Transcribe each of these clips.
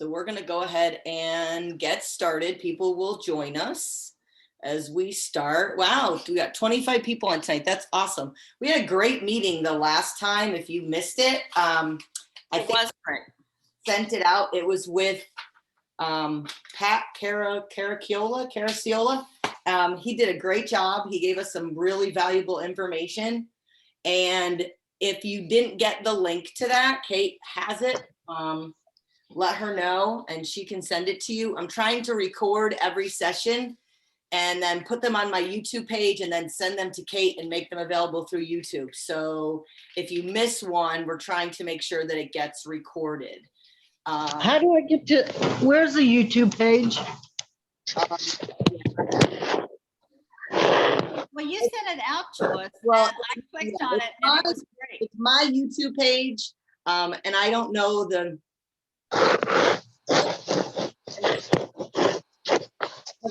So we're going to go ahead and get started. People will join us as we start. Wow, we got 25 people on tonight. That's awesome. We had a great meeting the last time. If you missed it, I was great. Sent it out. It was with Pat Caraciola. He did a great job. He gave us some really valuable information. And if you didn't get the link to that, Kate has it. Let her know and she can send it to you. I'm trying to record every session and then put them on my YouTube page and then send them to Kate and make them available through YouTube. So if you miss one, we're trying to make sure that it gets recorded. How do I get to, where's the YouTube page? Well, you sent it out to us. Well, and I clicked on it and it was great. It's my YouTube page, and I don't know the. Because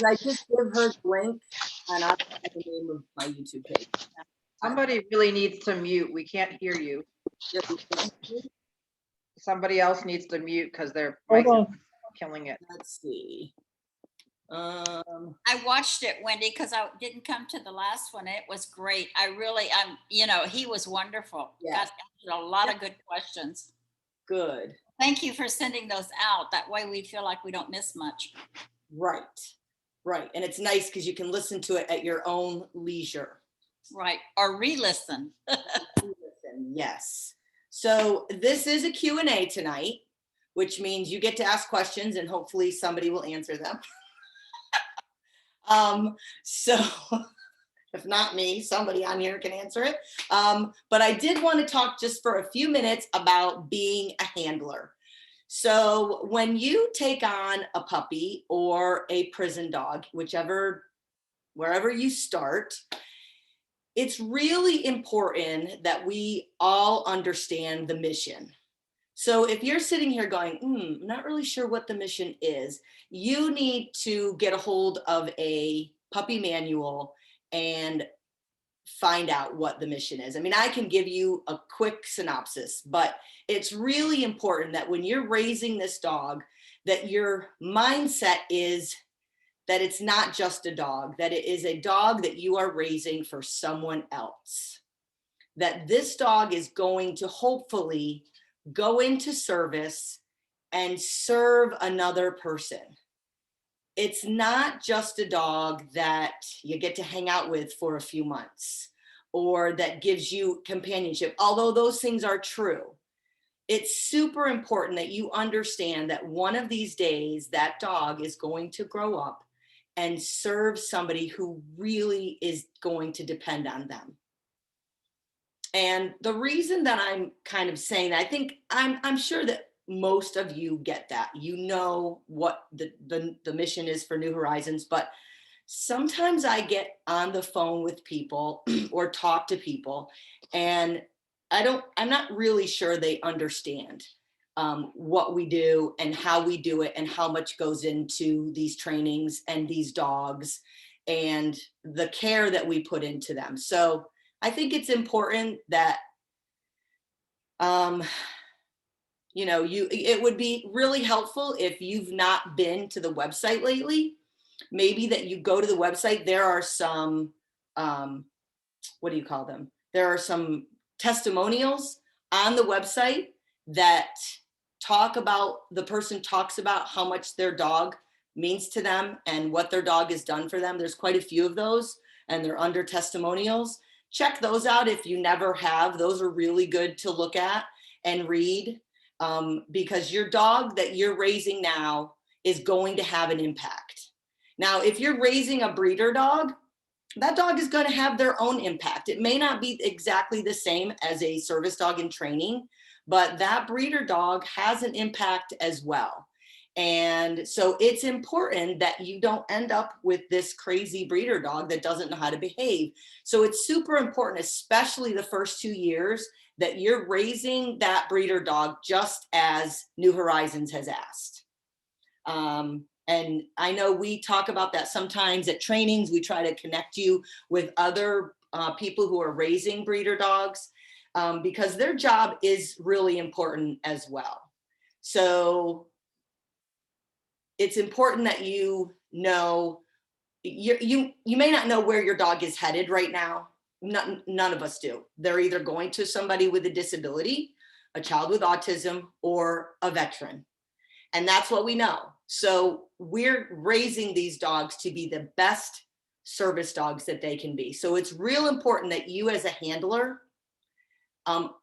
I just give her the link, and I'll have the name of my YouTube page. Somebody really needs to mute. We can't hear you. Somebody else needs to mute because they're killing it. Let's see. I watched it, Wendy, because I didn't come to the last one. It was great. He was wonderful. Yes. Got a lot of good questions. Good. Thank you for sending those out. That way we feel like we don't miss much. Right. And it's nice because you can listen to it at your own leisure. Right. Or re-listen. Yes. So this is a Q&A tonight, which means you get to ask questions and hopefully somebody will answer them. So if not me, somebody on here can answer it. But I did want to talk just for a few minutes about being a handler. So when you take on a puppy or a prison dog, wherever you start, it's really important that we all understand the mission. So if you're sitting here going, I'm not really sure what the mission is, you need to get a hold of a puppy manual and find out what the mission is. I mean, I can give you a quick synopsis, but it's really important that when you're raising this dog, that your mindset is that it's not just a dog, that it is a dog that you are raising for someone else. That this dog is going to hopefully go into service and serve another person. It's not just a dog that you get to hang out with for a few months or that gives you companionship, although those things are true. It's super important that you understand that one of these days that dog is going to grow up and serve somebody who really is going to depend on them. And the reason that I'm kind of saying that, I think I'm sure that most of you get that. You know what the mission is for New Horizons, but sometimes I get on the phone with people or talk to people and I'm not really sure they understand what we do and how we do it and how much goes into these trainings and these dogs and the care that we put into them. So I think it's important that, it would be really helpful if you've not been to the website lately, maybe that you go to the website. There are some, what do you call them? There are some testimonials on the website that the person talks about how much their dog means to them and what their dog has done for them. There's quite a few of those and they're under testimonials. Check those out if you never have. Those are really good to look at and read because your dog that you're raising now is going to have an impact. Now, if you're raising a breeder dog, that dog is going to have their own impact. It may not be exactly the same as a service dog in training, but that breeder dog has an impact as well. And so it's important that you don't end up with this crazy breeder dog that doesn't know how to behave. So it's super important, especially the first 2 years, that you're raising that breeder dog just as New Horizons has asked. And I know we talk about that sometimes at trainings. We try to connect you with other people who are raising breeder dogs because their job is really important as well. So it's important that you know, you may not know where your dog is headed right now. None of us do. They're either going to somebody with a disability, a child with autism, or a veteran. And that's what we know. So we're raising these dogs to be the best service dogs that they can be. So it's real important that you as a handler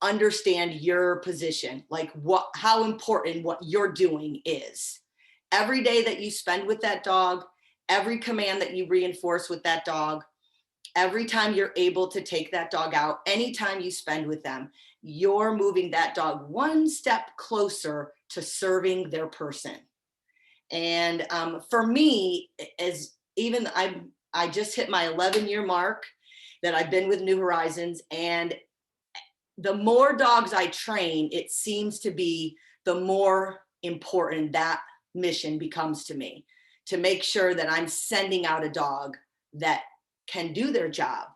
understand your position, like how important what you're doing is. Every day that you spend with that dog, every command that you reinforce with that dog, every time you're able to take that dog out, anytime you spend with them, you're moving that dog one step closer to serving their person. And for me, as even I just hit my 11-year mark that I've been with New Horizons, and the more dogs I train, it seems to be the more important that mission becomes to me, to make sure that I'm sending out a dog that can do their job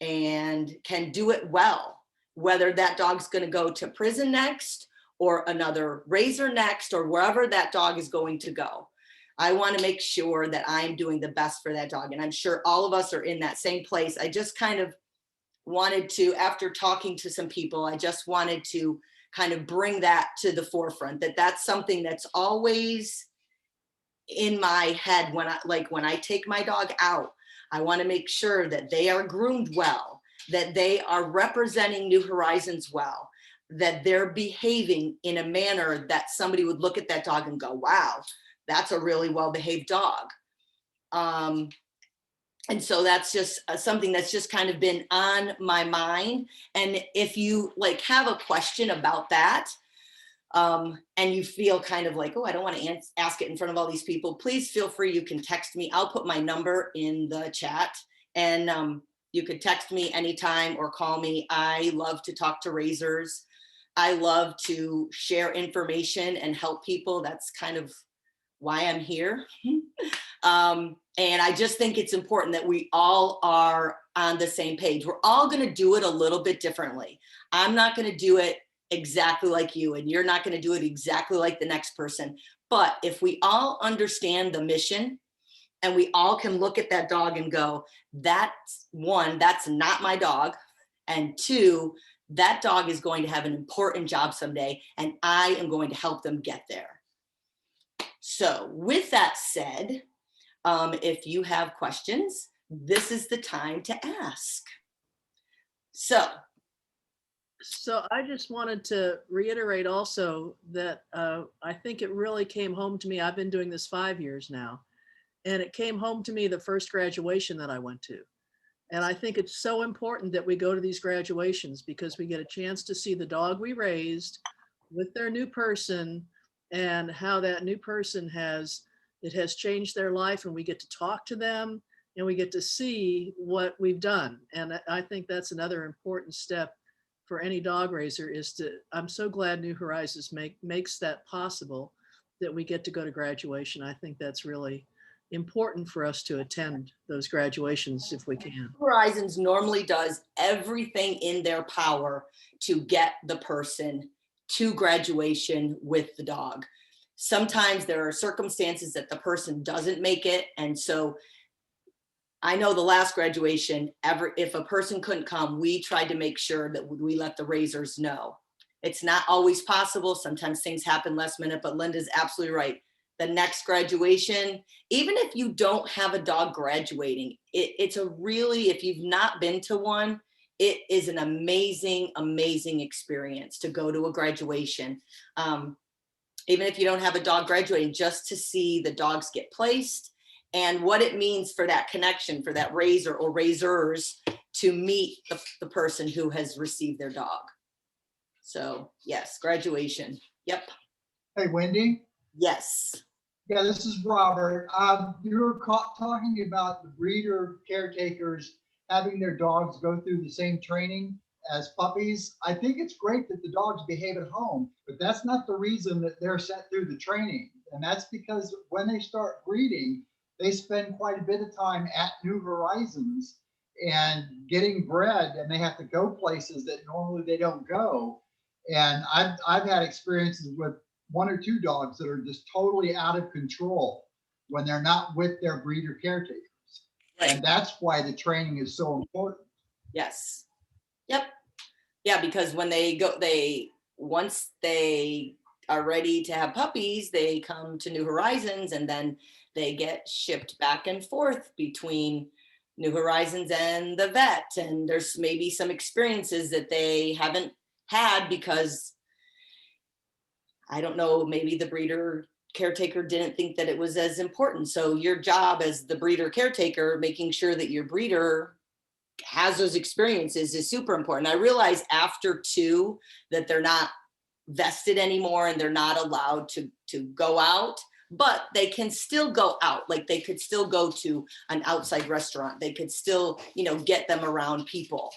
and can do it well, whether that dog's going to go to prison next or another raiser next or wherever that dog is going to go. I want to make sure that I'm doing the best for that dog. And I'm sure all of us are in that same place. I just kind of wanted to, after talking to some people, I just wanted to kind of bring that to the forefront, that that's something that's always in my head when I take my dog out. I want to make sure that they are groomed well, that they are representing New Horizons well, that they're behaving in a manner that somebody would look at that dog and go, wow, that's a really well-behaved dog. And so that's just something that's just kind of been on my mind. And if you have a question about that, and you feel kind of like, oh, I don't want to ask it in front of all these people, please feel free. You can text me. I'll put my number in the chat, and you could text me anytime or call me. I love to talk to raisers. I love to share information and help people. That's kind of why I'm here. And I just think it's important that we all are on the same page. We're all going to do it a little bit differently. I'm not going to do it exactly like you, and you're not going to do it exactly like the next person. But if we all understand the mission, and we all can look at that dog and go, that's one, that's not my dog. And two, that dog is going to have an important job someday, and I am going to help them get there. So with that said, if you have questions, this is the time to ask. So I just wanted to reiterate also that I think it really came home to me. I've been doing this 5 years now, and it came home to me the first graduation that I went to. And I think it's so important that we go to these graduations because we get a chance to see the dog we raised with their new person and how that new person has changed their life, and we get to talk to them and we get to see what we've done. And I think that's another important step for any dog raiser I'm so glad New Horizons makes that possible, that we get to go to graduation. I think that's really important for us to attend those graduations if we can. Horizons normally does everything in their power to get the person to graduation with the dog. Sometimes there are circumstances that the person doesn't make it. And so I know the last graduation, if a person couldn't come, we tried to make sure that we let the raisers know. It's not always possible. Sometimes things happen last minute, but Linda's absolutely right. The next graduation, even if you don't have a dog graduating, it's a really, if you've not been to one, it is an amazing, amazing experience to go to a graduation. Even if you don't have a dog graduating, just to see the dogs get placed and what it means for that connection, for that raiser or raisers to meet the person who has received their dog. So yes, graduation. Yep. Hey, Wendy. Yes. Yeah, this is Robert. You were talking about the breeder caretakers having their dogs go through the same training as puppies. I think it's great that the dogs behave at home, but that's not the reason that they're sent through the training. And that's because when they start breeding, they spend quite a bit of time at New Horizons and getting bred, and they have to go places that normally they don't go. And I've had experiences with one or two dogs that are just totally out of control when they're not with their breeder caretakers. Right. And that's why the training is so important. Yes. Yep. Yeah, because when once they are ready to have puppies, they come to New Horizons and then they get shipped back and forth between New Horizons and the vet. And there's maybe some experiences that they haven't had because, I don't know, maybe the breeder caretaker didn't think that it was as important. So your job as the breeder caretaker, making sure that your breeder has those experiences is super important. I realize after 2 that they're not vested anymore and they're not allowed to go out, but they can still go out. Like they could still go to an outside restaurant. They could still, get them around people.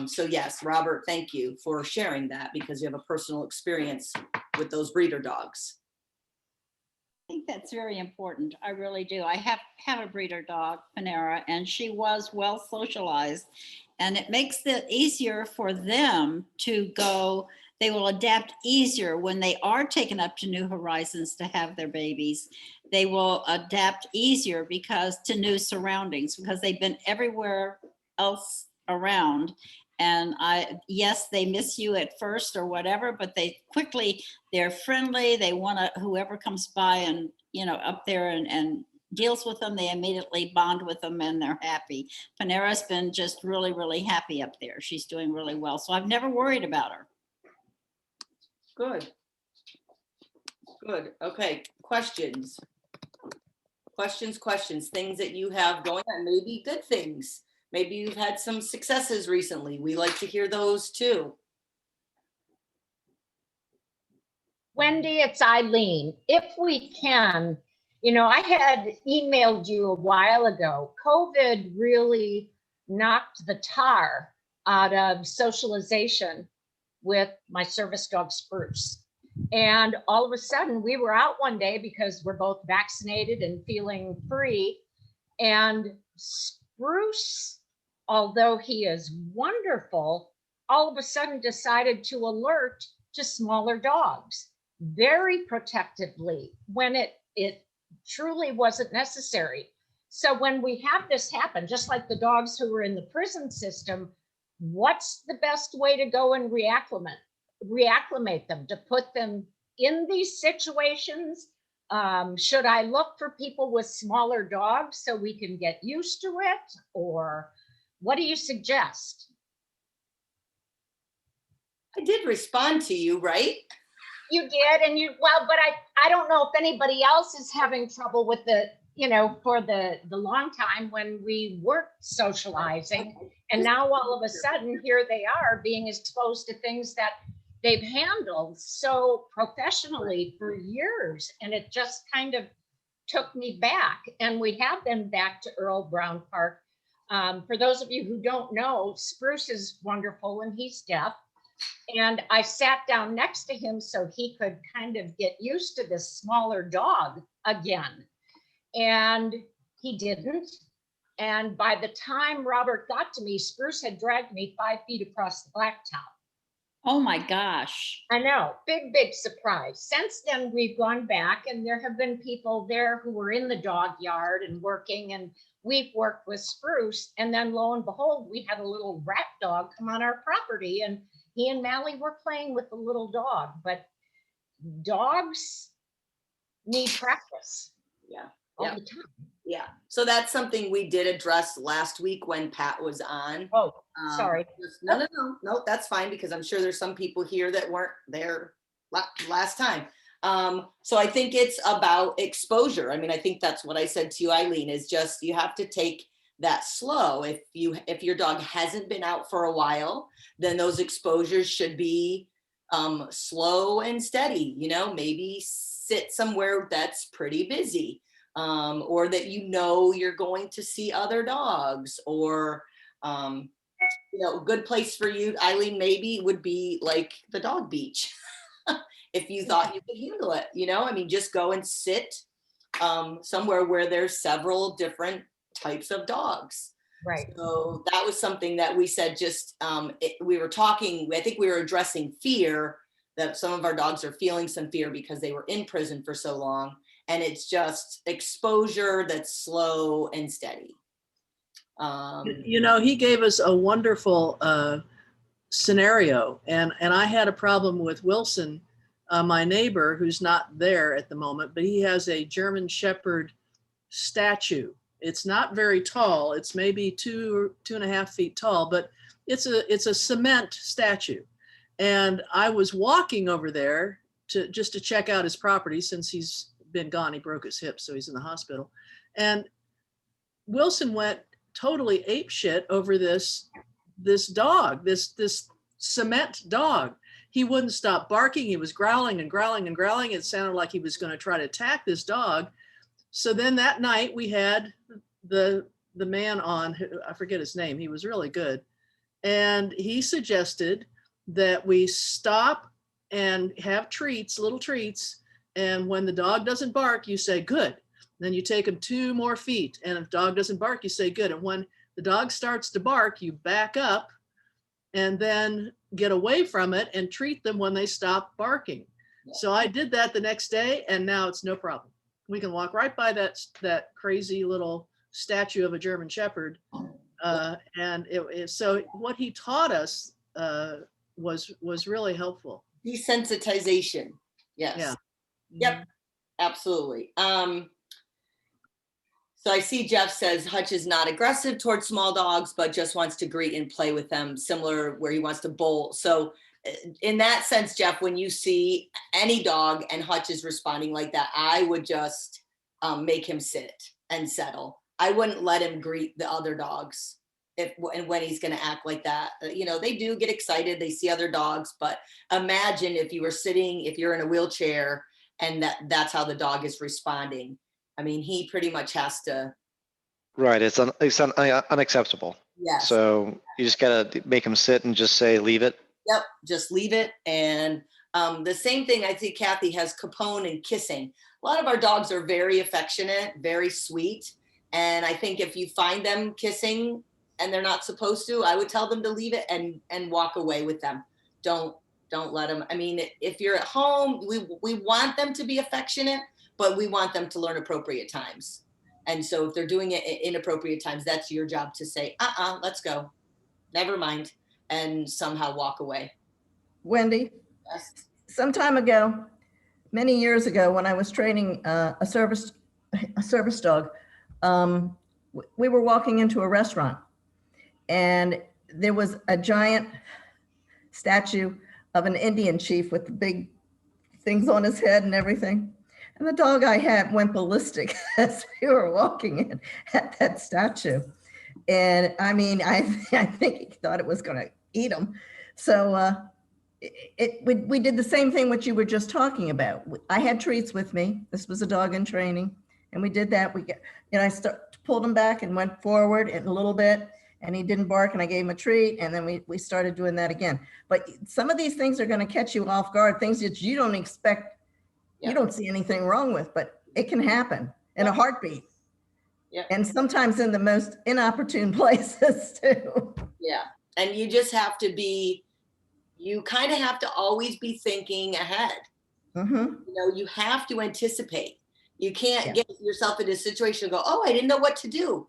So yes, Robert, thank you for sharing that because you have a personal experience with those breeder dogs. I think that's very important. I really do. I have a breeder dog, Panera, and she was well socialized. And it makes it easier for them to go. They will adapt easier when they are taken up to New Horizons to have their babies. They will adapt easier because to new surroundings, because they've been everywhere else around. And yes, they miss you at first or whatever, but they're friendly. They want to, whoever comes by and, up there and deals with them, they immediately bond with them and they're happy. Panera's been just really, really happy up there. She's doing really well. So I've never worried about her. Good. Good. Okay. Questions, things that you have going on, maybe good things. Maybe you've had some successes recently. We like to hear those too. Wendy, it's Eileen. If we can, I had emailed you a while ago. COVID really knocked the tar out of socialization with my service dog Spruce. And all of a sudden we were out one day because we're both vaccinated and feeling free. And Spruce, although he is wonderful, all of a sudden decided to alert to smaller dogs very protectively when it truly wasn't necessary. So when we have this happen, just like the dogs who were in the prison system, what's the best way to go and reacclimate them, to put them in these situations? Should I look for people with smaller dogs so we can get used to it? Or what do you suggest? I did respond to you, right? You did, and but I don't know if anybody else is having trouble with for the long time when we weren't socializing. And now all of a sudden, here they are being exposed to things that they've handled so professionally for years. And it just kind of took me back. And we have been back to Earl Brown Park. For those of you who don't know, Spruce is wonderful and he's deaf. And I sat down next to him so he could kind of get used to this smaller dog again. And he didn't. And by the time Robert got to me, Spruce had dragged me 5 feet across the blacktop. Oh my gosh. I know, big surprise. Since then, we've gone back and there have been people there who were in the dog yard and working, and we've worked with Spruce. And then lo and behold, we had a little rat dog come on our property, and he and Mally were playing with the little dog. But dogs need practice. Yeah. All Yeah. the time. Yeah. So that's something we did address last week when Pat was on. Oh, sorry. No, that's fine, because I'm sure there's some people here that weren't there last time. So I think it's about exposure. I mean, I think that's what I said to you, Eileen, is just, you have to take that slow. If your dog hasn't been out for a while, then those exposures should be slow and steady, maybe sit somewhere that's pretty busy. Or that you're going to see other dogs, or a good place for you, Eileen, maybe would be like the dog beach. If you thought you could handle it, I mean, just go and sit somewhere where there's several different types of dogs. Right. So that was something that we said, just we were talking, I think we were addressing fear that some of our dogs are feeling some fear because they were in prison for so long. And it's just exposure that's slow and steady. You know, he gave us a wonderful scenario, and I had a problem with Wilson, my neighbor, who's not there at the moment, but he has a German Shepherd statue. It's not very tall. It's maybe 2.5 feet tall, but it's a cement statue. And I was walking over there just to check out his property since he's been gone. He broke his hip, so he's in the hospital. And Wilson went totally apeshit over this dog, this cement dog. He wouldn't stop barking. He was growling and growling and growling. It sounded like he was going to try to attack this dog. So then that night we had the man on, I forget his name. He was really good. And he suggested that we stop and have treats, little treats. And when the dog doesn't bark, you say, good. Then you take him 2 more feet. And if the dog doesn't bark, you say, good. And when the dog starts to bark, you back up and then get away from it and treat them when they stop barking. Yeah. So I did that the next day, and now it's no problem. We can walk right by that crazy little statue of a German Shepherd. So what he taught us was really helpful. Desensitization. Yes. Yeah. Yep. Absolutely. So I see Jeff says Hutch is not aggressive towards small dogs, but just wants to greet and play with them, similar where he wants to bowl. So in that sense, Jeff, when you see any dog and Hutch is responding like that, I would just make him sit and settle. I wouldn't let him greet the other dogs when he's going to act like that. You know, they do get excited. They see other dogs, but imagine if you're in a wheelchair and that's how the dog is responding. I mean, he pretty much has to. Right. It's unacceptable. Yes. So you just got to make him sit and just say, leave it. Yep. Just leave it. And the same thing, I think Kathy has Capone and kissing. A lot of our dogs are very affectionate, very sweet. And I think if you find them kissing and they're not supposed to, I would tell them to leave it and walk away with them. Don't let them. I mean, if you're at home, we want them to be affectionate, but we want them to learn appropriate times. And so if they're doing it at inappropriate times, that's your job to say, let's go. Never mind. And somehow walk away. Wendy, Yes. some time ago, many years ago, when I was training a service dog, we were walking into a restaurant and there was a giant statue of an Indian chief with the big things on his head and everything. And the dog I had went ballistic as we were walking in at that statue. And I mean, I think he thought it was going to eat him. So we did the same thing what you were just talking about. I had treats with me. This was a dog in training. And we did that. I pulled him back and went forward a little bit. And he didn't bark and I gave him a treat. And then we started doing that again. But some of these things are going to catch you off guard, things that you don't expect. You don't see anything wrong with, but it can happen in a heartbeat. Yeah. And sometimes in the most inopportune places too. Yeah. And you just have to you kind of have to always be thinking ahead. Mm-hmm. You have to anticipate. You can't get yourself in a situation and go, oh, I didn't know what to do.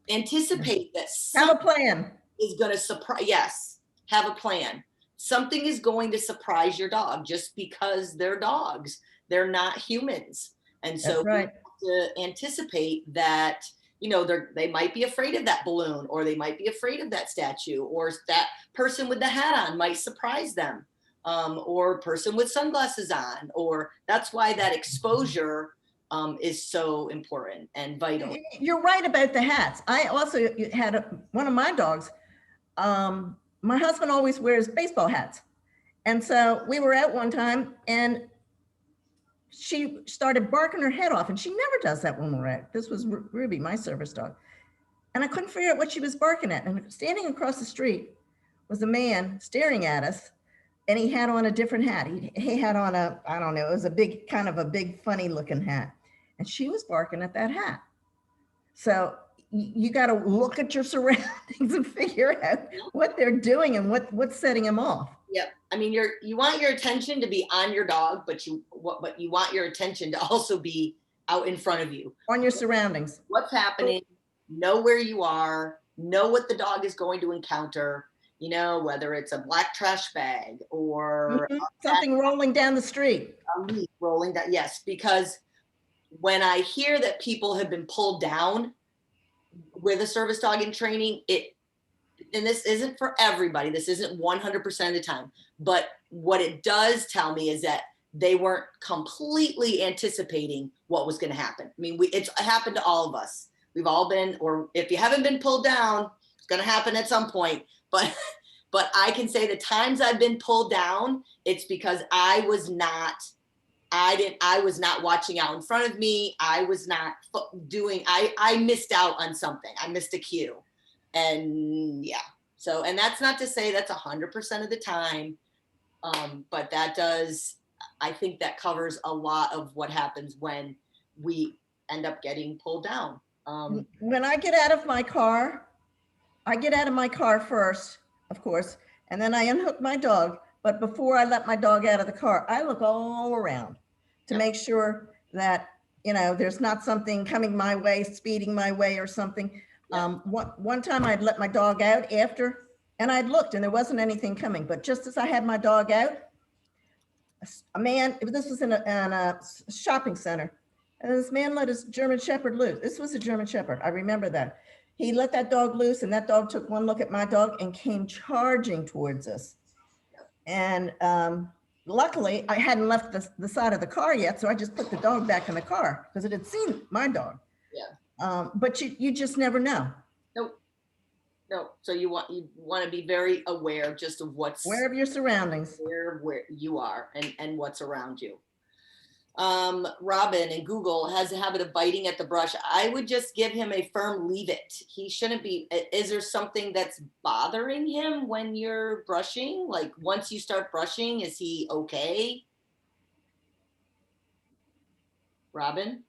Anticipate that Have a plan. is going to surprise. Yes. Have a plan. Something is going to surprise your dog just because they're dogs. They're not humans. And so That's right. you have to anticipate that, they might be afraid of that balloon, or they might be afraid of that statue, or that person with the hat on might surprise them, or person with sunglasses on, or that's why that exposure is so important and vital. You're right about the hats. I also had one of my dogs. My husband always wears baseball hats. And so we were out one time and she started barking her head off, and she never does that when we're out. This was Ruby, my service dog. And I couldn't figure out what she was barking at. And standing across the street was a man staring at us, and he had on a different hat. He had on I don't know, it was a big, kind of a big funny looking hat. And she was barking at that hat. So you got to look at your surroundings and figure out what they're doing and what's setting them off. Yep. I mean, you want your attention to be on your dog, but you want your attention to also be out in front of you. On your surroundings. What's happening, know where you are, know what the dog is going to encounter, you know, whether it's a black trash bag or Something rolling down the street. a leaf rolling down. Yes, because when I hear that people have been pulled down with a service dog in training, and this isn't for everybody, this isn't 100% of the time, but what it does tell me is that they weren't completely anticipating what was going to happen. I mean, it's happened to all of us. We've all been, or if you haven't been pulled down, it's going to happen at some point. But I can say the times I've been pulled down, it's because I was not watching out in front of me. I was not doing, I missed out on something. I missed a cue. And yeah, so, and that's not to say that's 100% of the time. But that does, I think that covers a lot of what happens when we end up getting pulled down. When I get out of my car, first, of course, and then I unhook my dog. But before I let my dog out of the car, I look all around to make sure that, you know, there's not something coming my way, speeding my way or something. One time I'd let my dog out after, and I'd looked and there wasn't anything coming. But just as I had my dog out, a man, this was in a shopping center, and this man let his German Shepherd loose. This was a German Shepherd. I remember that. He let that dog loose, and that dog took one look at my dog and came charging towards us. And luckily, I hadn't left the side of the car yet, so I just put the dog back in the car because it had seen my dog. Yeah. But you just never know. No. So you want to be very aware just of what's Aware of your surroundings. where you are and what's around you. Robin and Google has a habit of biting at the brush. I would just give him a firm leave it. He shouldn't be. Is there something that's bothering him when you're brushing? Like once you start brushing, is he okay? Robin?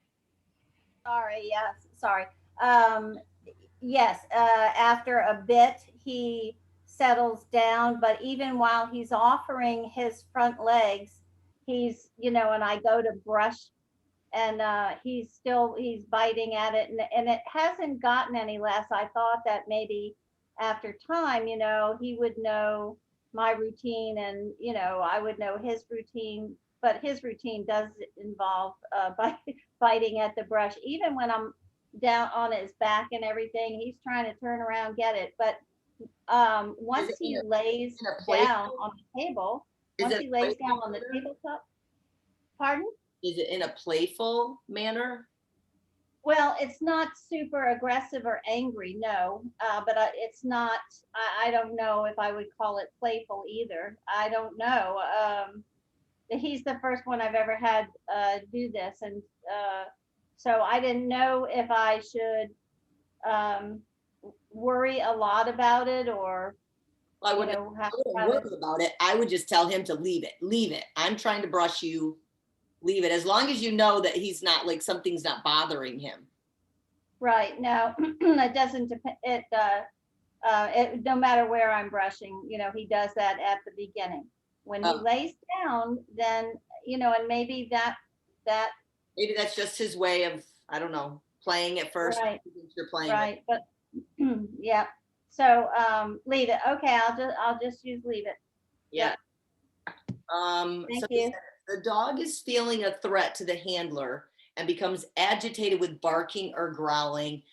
Sorry, yes, sorry. Yes, after a bit, he settles down, but even while he's offering his front legs, he's, you know, and I go to brush and he's biting at it and it hasn't gotten any less. I thought that maybe after time, you know, he would know my routine and, you know, I would know his routine, but his routine does involve biting at the brush. Even when I'm down on his back and everything, he's trying to turn around, get it. But once he lays down on the table, on the tabletop, pardon? Is it in a playful manner? Well, it's not super aggressive or angry, no, but it's not, I don't know if I would call it playful either. I don't know. He's the first one I've ever had do this. And so I didn't know if I should worry a lot about it or, I wouldn't worry about it. I would just tell him to leave it. Leave it. I'm trying to brush you. Leave it. As long as you know that he's not like something's not bothering him. Right. No, it doesn't depend. It no matter where I'm brushing, you know, he does that at the beginning. When he lays down, then, you know, and maybe maybe that's just his way of, I don't know, playing at first. Right. You're playing. Right. But yeah. So leave it. Okay. I'll just use leave it. Yeah. Thank you. The dog is feeling a threat to the handler and becomes agitated with barking or growling,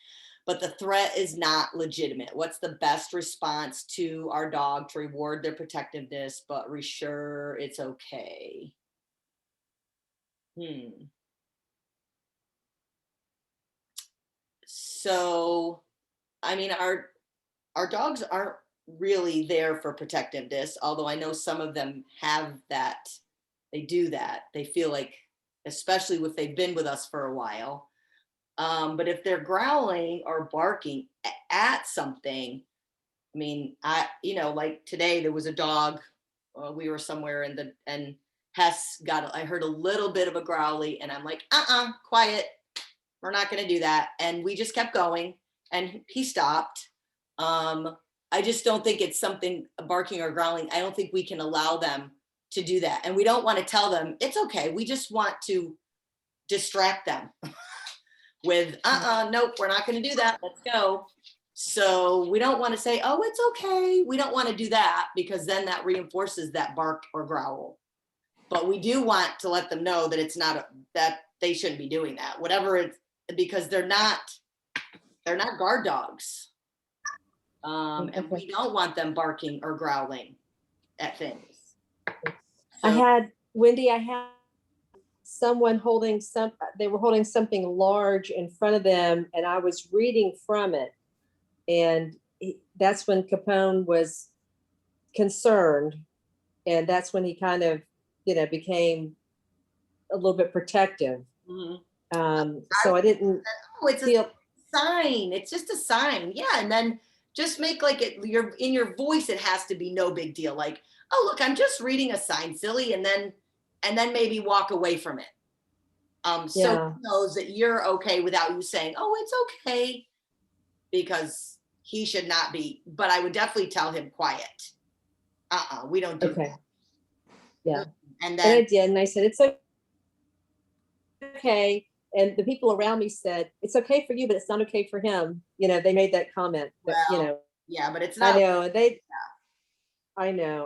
but the threat is not legitimate. What's the best response to our dog to reward their protectiveness, but reassure it's okay? So, I mean, our dogs aren't really there for protectiveness, although I know some of them have that. They do that. They feel like, especially if they've been with us for a while. But if they're growling or barking at something, I mean, like today there was a dog, we were somewhere and Hess I heard a little bit of a growly and I'm like, quiet. We're not going to do that. And we just kept going and he stopped. I just don't think it's something barking or growling. I don't think we can allow them to do that. And we don't want to tell them it's okay. We just want to distract them with, nope, we're not going to do that. Let's go. So we don't want to say, oh, it's okay. We don't want to do that because then that reinforces that bark or growl. But we do want to let them know that it's not, that they shouldn't be doing that, whatever it's, because they're not guard dogs. And we don't want them barking or growling at things. Wendy, I had someone holding they were holding something large in front of them and I was reading from it. And that's when Capone was concerned. And that's when he kind of, became a little bit protective. Mm-hmm. So I didn't it's feel. a sign. It's just a sign. Yeah. And then just make like in your voice, it has to be no big deal. Like, oh, look, I'm just reading a sign, silly. And then maybe walk away from it. So he knows that you're okay without you saying, oh, it's okay. Because he should not be, but I would definitely tell him quiet. We don't do that. Yeah. And I then did, and I said, it's okay. And the people around me said, it's okay for you, but it's not okay for him. They made that comment, but, yeah, but it's not. I know,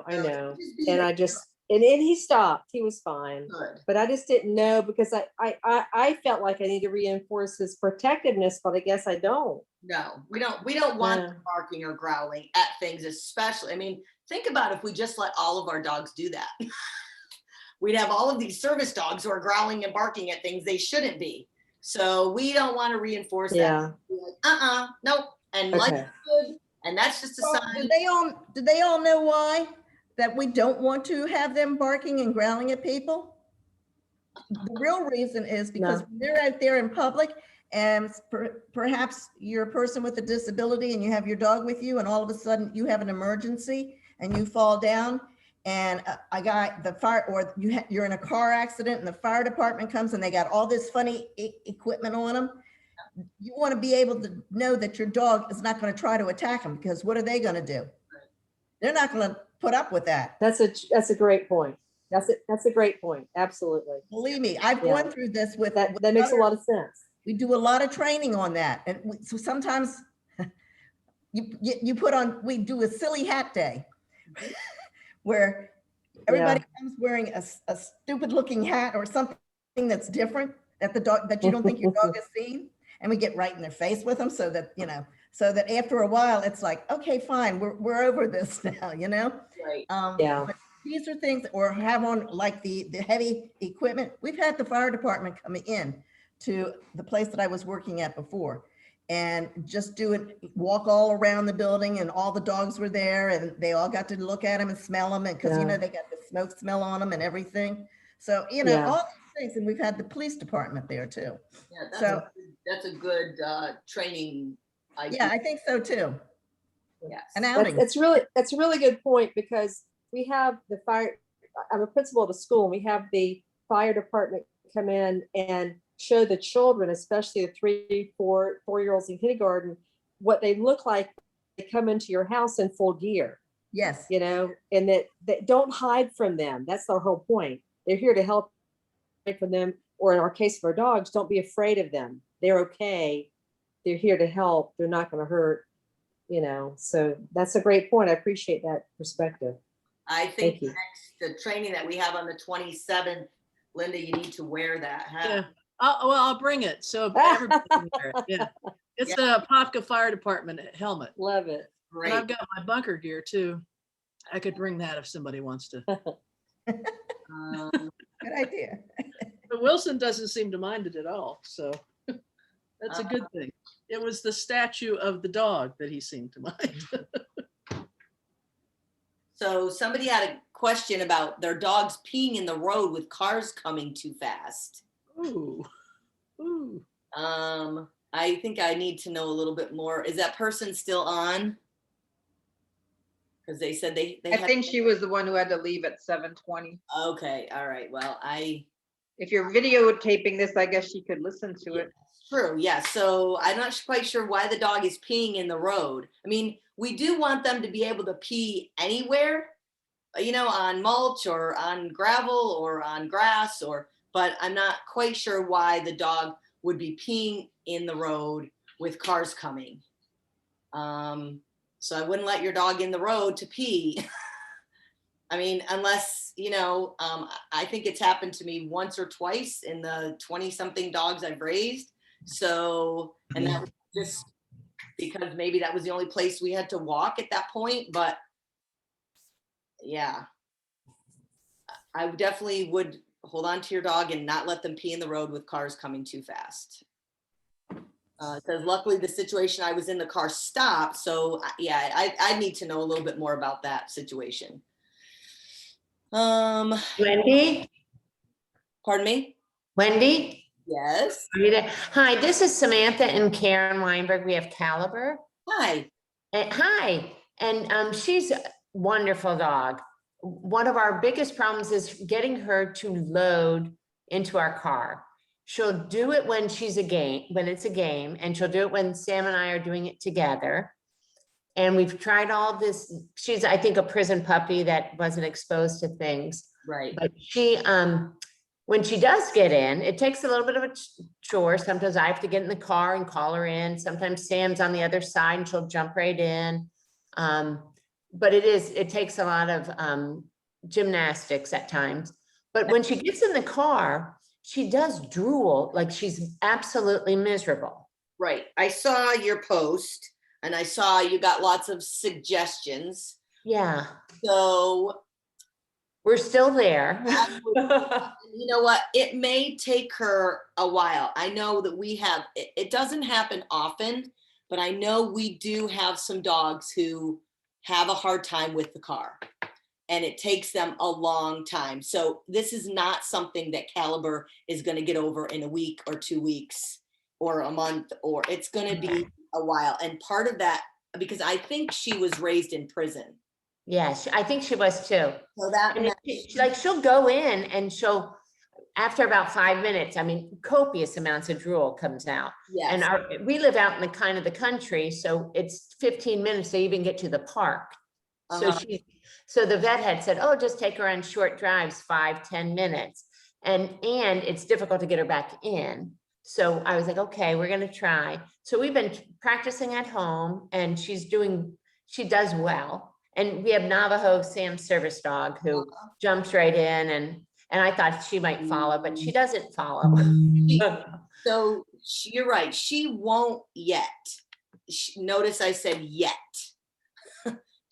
I know. And I just, and he stopped, he was fine. Good. But I just didn't know because I felt like I need to reinforce his protectiveness, but I guess I don't. No, we don't want them barking or growling at things, especially. I mean, think about if we just let all of our dogs do that. We'd have all of these service dogs who are growling and barking at things they shouldn't be. So we don't want to reinforce that. Like, nope. And life is good. And that's just a sign. Do they all know why that we don't want to have them barking and growling at people? The real reason is because when they're out there in public and perhaps you're a person with a disability and you have your dog with you and all of a sudden you have an emergency and you fall down and you're in a car accident and the fire department comes and they got all this funny equipment on them. You want to be able to know that your dog is not going to try to attack them because what are they going to do? They're not going to put up with that. That's a great point. That's a great point. Absolutely. Believe me, I've gone through this with that makes a lot of sense. We do a lot of training on that. And so sometimes we do a silly hat day where everybody comes wearing a stupid looking hat or something that's different that you don't think your dog has seen. And we get right in their face with them so that after a while it's like, okay, fine, we're over this now, Right. But these are things, or have on like the heavy equipment. We've had the fire department come in to the place that I was working at before and just walk all around the building and all the dogs were there and they all got to look at them and smell them. And cause they got the smoke smell on them and everything. So, all these things. And we've had the police department there too. Yeah, that's a good training idea. Yeah, I think so too. Yes. An outing. That's a really good point because we have the fire, I'm a principal of a school, and we have the fire department come in and show the children, especially the 3, 4-year-olds in kindergarten, what they look like. They come into your house in full gear. Yes. And that don't hide from them. That's our whole point. They're here to help from them, or in our case for our dogs, don't be afraid of them. They're okay. They're here to help. They're not going to hurt, so that's a great point. I appreciate that perspective. I think the training that we have on the 27th, Linda, you need to wear that hat. Yeah. I'll bring it. So everybody can wear it. Yeah. It's the Apopka Fire Department helmet. Love it. Great. And I've got my bunker gear too. I could bring that if somebody wants to. Good idea. But Wilson doesn't seem to mind it at all. So that's a good thing. It was the statue of the dog that he seemed to mind. So somebody had a question about their dogs peeing in the road with cars coming too fast. Ooh. I think I need to know a little bit more. Is that person still on? Because they said they I think she was the one who had to leave at 7:20. Okay, all right. Well, if you're videotaping this, I guess she could listen to it. True, yeah. So I'm not quite sure why the dog is peeing in the road. I mean, we do want them to be able to pee anywhere, on mulch or on gravel or on grass but I'm not quite sure why the dog would be peeing in the road with cars coming. So I wouldn't let your dog in the road to pee. I mean, unless, I think it's happened to me once or twice in the 20-something dogs I've raised. So, and that was just because maybe that was the only place we had to walk at that point. But yeah, I definitely would hold on to your dog and not let them pee in the road with cars coming too fast. Because luckily the situation I was in, the car stopped. So yeah, I need to know a little bit more about that situation. Wendy? Pardon me? Wendy? Yes. Are you there? Hi, this is Samantha and Karen Weinberg. We have Caliber. Hi. Hi, and she's a wonderful dog. One of our biggest problems is getting her to load into our car. She'll do it when it's a game, and she'll do it when Sam and I are doing it together. And we've tried all this. She's, I think, a prison puppy that wasn't exposed to things. Right. But she, when she does get in, it takes a little bit of a chore. Sometimes I have to get in the car and call her in. Sometimes Sam's on the other side and she'll jump right in. But it takes a lot of gymnastics at times. But when she gets in the car, she does drool like she's absolutely miserable. Right. I saw your post and I saw you got lots of suggestions. Yeah. So we're still there. You know what? It may take her a while. I know that it doesn't happen often, but I know we do have some dogs who have a hard time with the car and it takes them a long time. So this is not something that Caliber is going to get over in a week or 2 weeks or a month, or it's going to be a while. And part of that, because I think she was raised in prison. Yes, I think she was too. So that she'll go in and after about 5 minutes, I mean, copious amounts of drool comes out. Yes. And we live out in the country, so it's 15 minutes to even get to the park. So the vet had said, oh, just take her on short drives, 5-10 minutes. And it's difficult to get her back in. So I was like, okay, we're going to try. So we've been practicing at home and she does well. And we have Navajo, Sam's service dog, who jumps right in and I thought she might follow, but she doesn't follow. So you're right. She won't yet. Notice I said yet.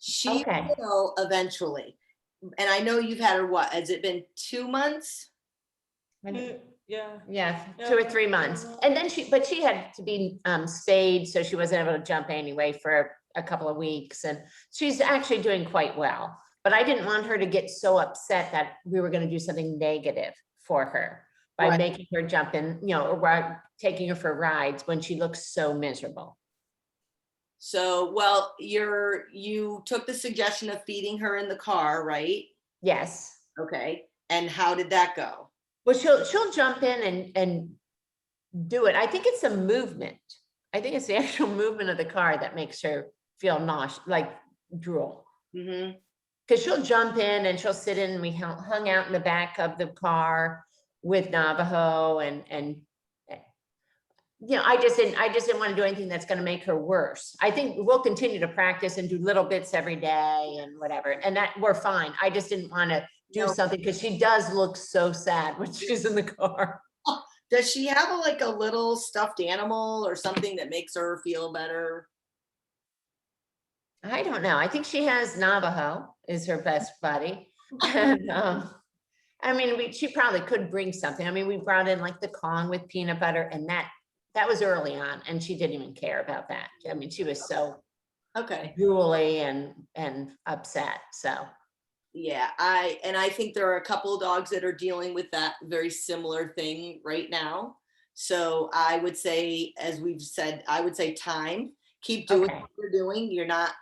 She will eventually. And I know you've had her, what, has it been 2 months? Yeah, 2 or 3 months. And then she had to be spayed, so she wasn't able to jump anyway for a couple of weeks. And she's actually doing quite well. But I didn't want her to get so upset that we were going to do something negative for her by making her jump in, or taking her for rides when she looks so miserable. So, well, you took the suggestion of feeding her in the car, right? Yes. Okay. And how did that go? Well, she'll jump in and do it. I think it's a movement. I think it's the actual movement of the car that makes her feel nauseous, like drool. Mm-hmm. Because she'll jump in and she'll sit in, and we hung out in the back of the car with Navajo and I just didn't want to do anything that's going to make her worse. I think we'll continue to practice and do little bits every day and whatever, and that we're fine. I just didn't want to do something because she does look so sad when she's in the car. Does she have a little stuffed animal or something that makes her feel better? I don't know. I think she has Navajo is her best buddy. And I mean, she probably could bring something. I mean, we brought in like the Kong with peanut butter, and that was early on, and she didn't even care about that. I mean, she was so drooly and upset. So yeah, I think there are a couple of dogs that are dealing with that very similar thing right now. So I would say, as we've said, I would say time. Keep doing what you're doing. You're not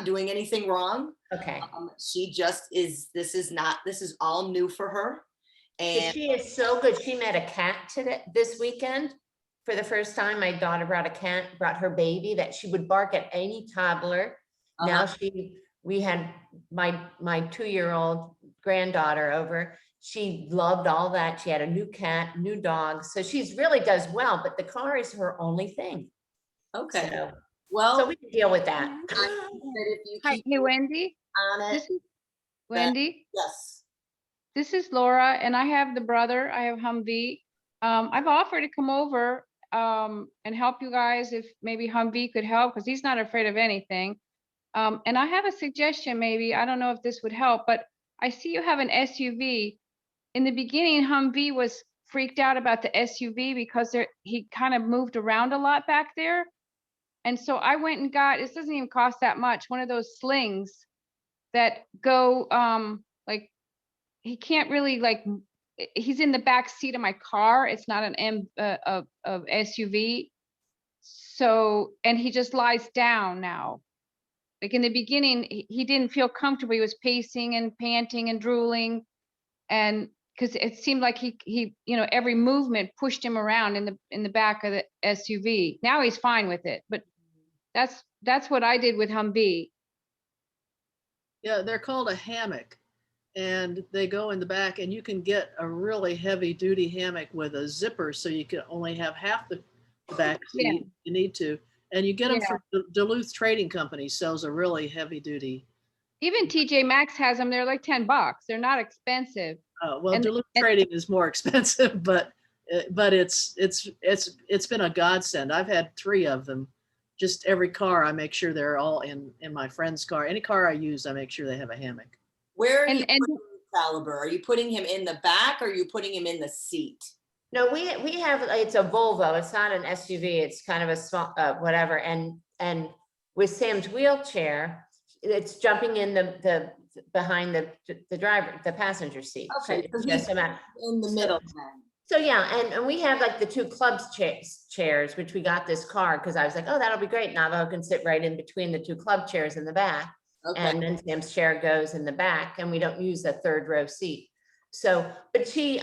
doing anything wrong. Okay. She just is. This is all new for her. And she is so good. She met a cat this weekend. For the first time, my daughter brought her baby that she would bark at any toddler. Now Uh-huh. we had my 2-year-old granddaughter over. She loved all that. She had a new cat, new dog. So she's really does well, but the car is her only thing. Okay, So well, we can deal with that. I think that if you Hi, keep hey Wendy, on it, this is that- Wendy. yes. This is Laura, and I have the brother. I have Humvee. I've offered to come over and help you guys if maybe Humvee could help because he's not afraid of anything. And I have a suggestion, maybe. I don't know if this would help, but I see you have an SUV. In the beginning, Humvee was freaked out about the SUV because he kind of moved around a lot back there. And so I went and got, it doesn't even cost that much, one of those slings that go like he can't really he's in the back seat of my car. It's not an of SUV. So, and he just lies down now. Like in the beginning, he didn't feel comfortable. He was pacing and panting and drooling. And because it seemed like he, every movement pushed him around in the back of the SUV. Now he's fine with it, but that's what I did with Humvee. Yeah, they're called a hammock. And they go in the back, and you can get a really heavy duty hammock with a zipper, so you can only have half the back Yeah. seat you need to. And you get them Yeah. from Duluth Trading Company, sells a really heavy duty. Even TJ Maxx has them. They're like $10. They're not expensive. Well, And- Duluth and- Trading is more expensive, but it's been a godsend. I've had 3 of them. Just every car, I make sure they're all in my friend's car. Any car I use, I make sure they have a hammock. Where are And- you and- putting Caliber? Are you putting him in the back or are you putting him in the seat? No, we have, it's a Volvo. It's not an SUV. It's kind of a small, whatever. And with Sam's wheelchair, it's jumping in the behind the driver, the passenger seat. So Okay, so it's just he's about- in the middle then. So yeah, and we have like the 2 clubs chairs, which we got this car because I was like, oh, that'll be great. Navajo can sit right in between the 2 club chairs in the back. Okay, And then Sam's chair goes in the back and we don't use the 3rd row seat. So, but she,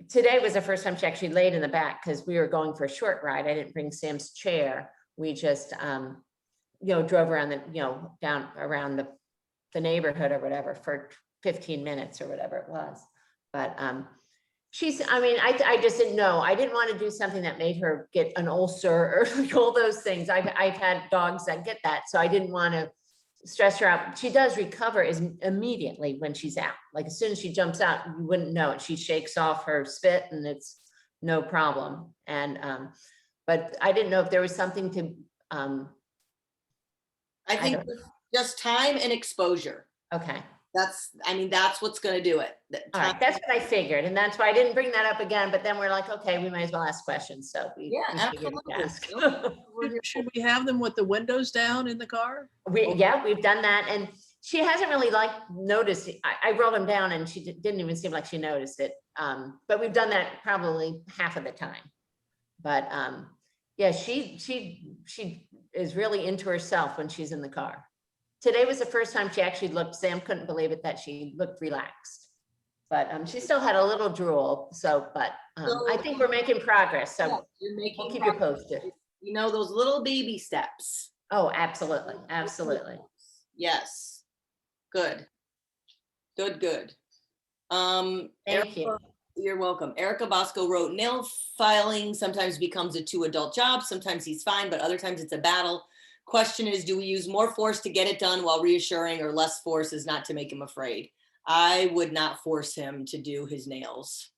today was the first time she actually laid in the back because we were going for a short ride. I didn't bring Sam's chair. We just, drove around down around the neighborhood or whatever for 15 minutes or whatever it was. But, I just didn't know. I didn't want to do something that made her get an ulcer or like all those things. I've had dogs that get that. So I didn't want to stress her out. She does recover immediately when she's out. Like as soon as she jumps out, you wouldn't know it. She shakes off her spit and it's no problem. And, but I didn't know if there was something to, I think don't- just time and exposure. okay. That's what's gonna do it. All right, that's what I figured. And that's why I didn't bring that up again, but then we're like, okay, we might as well ask questions. So we Yeah, figured we'd absolutely. ask. Should we have them with the windows down in the car? Yeah, we've done that. And she hasn't really noticed. I rolled them down and she didn't even seem like she noticed it. But we've done that probably half of the time. But yeah, she is really into herself when she's in the car. Today was the first time she actually looked, Sam couldn't believe it, that she looked relaxed. But she still had a little drool. So, but I think we're making progress. Yeah, So you're making we'll keep you progress. posted. Those little baby steps. Oh, absolutely. Absolutely. Yes. Good. Good. Thank you. You're welcome. Erica Bosco wrote, nail filing sometimes becomes a 2-adult job. Sometimes he's fine, but other times it's a battle. Question is, do we use more force to get it done while reassuring, or less force is not to make him afraid? I would not force him to do his nails.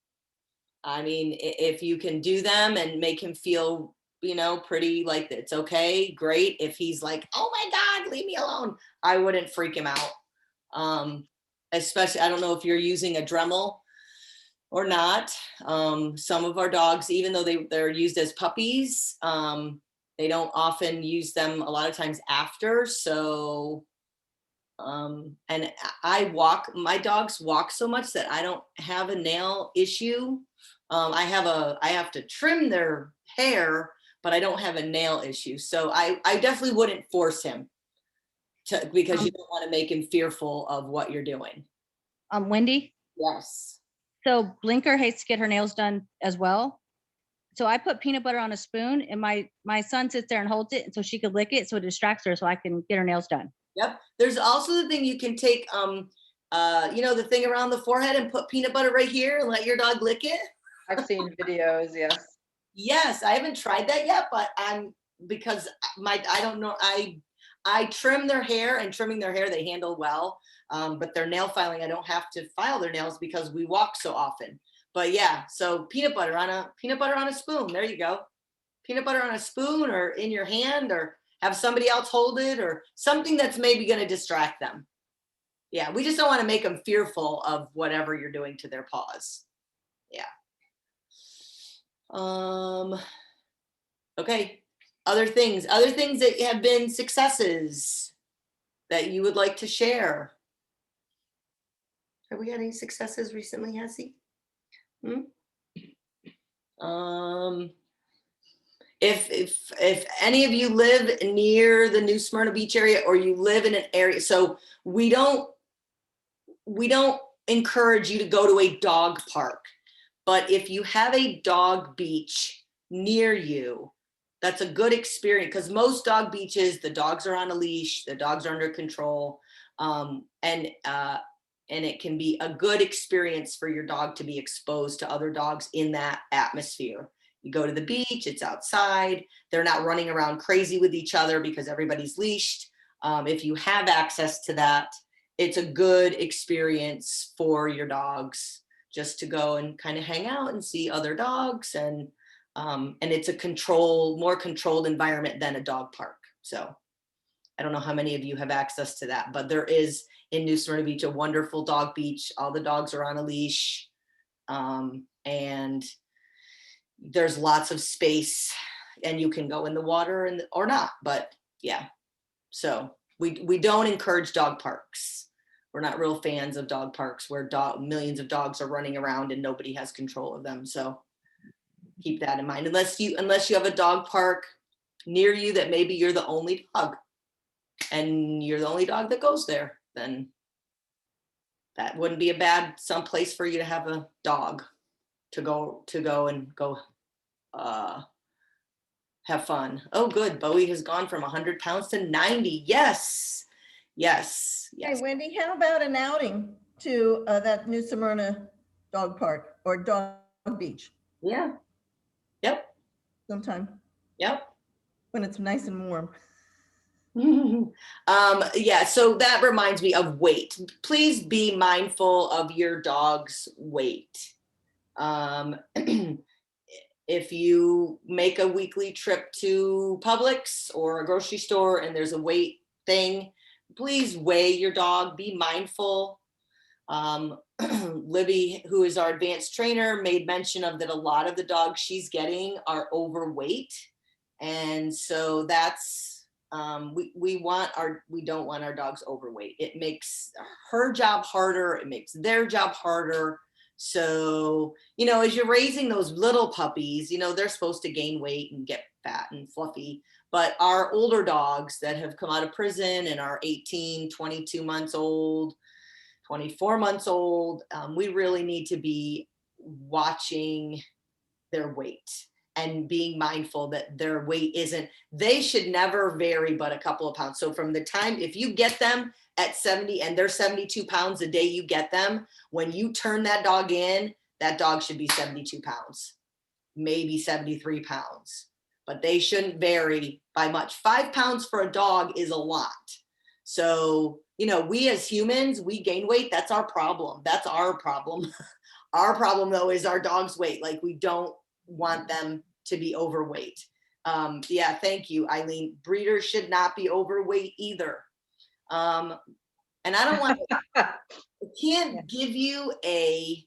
I mean, if you can do them and make him feel, pretty like it's okay, great. If he's like, oh my God, leave me alone, I wouldn't freak him out. Especially, I don't know if you're using a Dremel or not. Some of our dogs, even though they're used as puppies, they don't often use them a lot of times after. So, and my dogs walk so much that I don't have a nail issue. I have to trim their hair, but I don't have a nail issue. So I definitely wouldn't force him because you don't want to make him fearful of what you're doing. Wendy, Yes. so Blinker hates to get her nails done as well. So I put peanut butter on a spoon and my son sits there and holds it, and so she could lick it, so it distracts her, so I can get her nails done. Yep. There's also the thing you can take, the thing around the forehead and put peanut butter right here and let your dog lick it. I've seen videos, yes. Yes, I haven't tried that yet, but because I don't know, I trim their hair, and trimming their hair they handle well. But their nail filing, I don't have to file their nails because we walk so often. But yeah, so peanut butter on a spoon. There you go. Peanut butter on a spoon or in your hand, or have somebody else hold it, or something that's maybe going to distract them. Yeah, we just don't want to make them fearful of whatever you're doing to their paws. Yeah. Okay. Other things that have been successes that you would like to share. Have we had any successes recently, Hessie? If any of you live near the New Smyrna Beach area, or you live in an area, so we don't encourage you to go to a dog park, but if you have a dog beach near you, that's a good experience, because most dog beaches, the dogs are on a leash, the dogs are under control, and it can be a good experience for your dog to be exposed to other dogs in that atmosphere. You go to the beach, it's outside, they're not running around crazy with each other because everybody's leashed. If you have access to that, it's a good experience for your dogs just to go and kind of hang out and see other dogs, and it's a more controlled environment than a dog park. So I don't know how many of you have access to that, but there is in New Smyrna Beach a wonderful dog beach. All the dogs are on a leash, and there's lots of space, and you can go in the water or not. But yeah, so we don't encourage dog parks. We're not real fans of dog parks where millions of dogs are running around and nobody has control of them. So keep that in mind. Unless you have a dog park near you that maybe you're the only dog and you're the only dog that goes there, then that wouldn't be a bad someplace for you to have a dog to go have fun. Oh, good. Bowie has gone from 100 pounds to 90. Yes. Hey, Wendy, how about an outing to that New Smyrna dog park or dog beach? Yeah. Yep. Sometime. Yep. When it's nice and warm. Yeah, so that reminds me of weight. Please be mindful of your dog's weight. If you make a weekly trip to Publix or a grocery store and there's a weight thing, please weigh your dog, be mindful. Libby, who is our advanced trainer, made mention of that a lot of the dogs she's getting are overweight. And so that's, we don't want our dogs overweight. It makes her job harder. It makes their job harder. So, as you're raising those little puppies, they're supposed to gain weight and get fat and fluffy. But our older dogs that have come out of prison and are 18, 22 months old, 24 months old, we really need to be watching their weight and being mindful that their weight they should never vary but a couple of pounds. So from the time, if you get them at 70 and they're 72 pounds the day you get them, when you turn that dog in, that dog should be 72 pounds, maybe 73 pounds, but they shouldn't vary by much. 5 pounds for a dog is a lot. So, we as humans, we gain weight. That's our problem. That's our problem. Our problem though is our dog's weight. Like, we don't want them to be overweight. Yeah, thank you, Eileen. Breeders should not be overweight either. And I don't want to, I can't give you a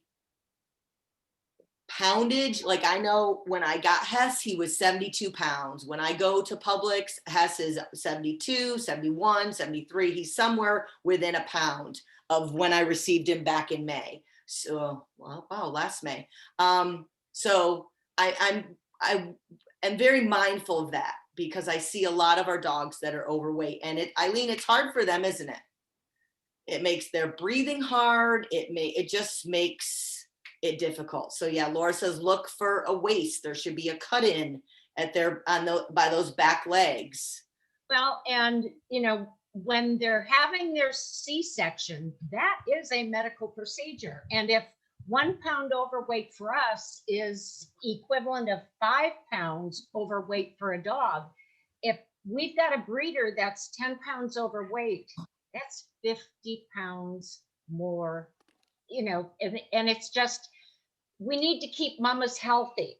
poundage. Like, I know when I got Hess, he was 72 pounds. When I go to Publix, Hess is 72, 71, 73. He's somewhere within a pound of when I received him back in May. So, wow, last May. So I am very mindful of that because I see a lot of our dogs that are overweight, and Eileen, it's hard for them, isn't it? It makes their breathing hard. It just makes it difficult. So yeah, Laura says, look for a waist. There should be a cut in at their, by those back legs. Well, and you know, when they're having their C-section, that is a medical procedure. And if 1 pound overweight for us is equivalent of 5 pounds overweight for a dog, if we've got a breeder that's 10 pounds overweight, that's 50 pounds more, you know, and it's just, we need to keep mamas healthy.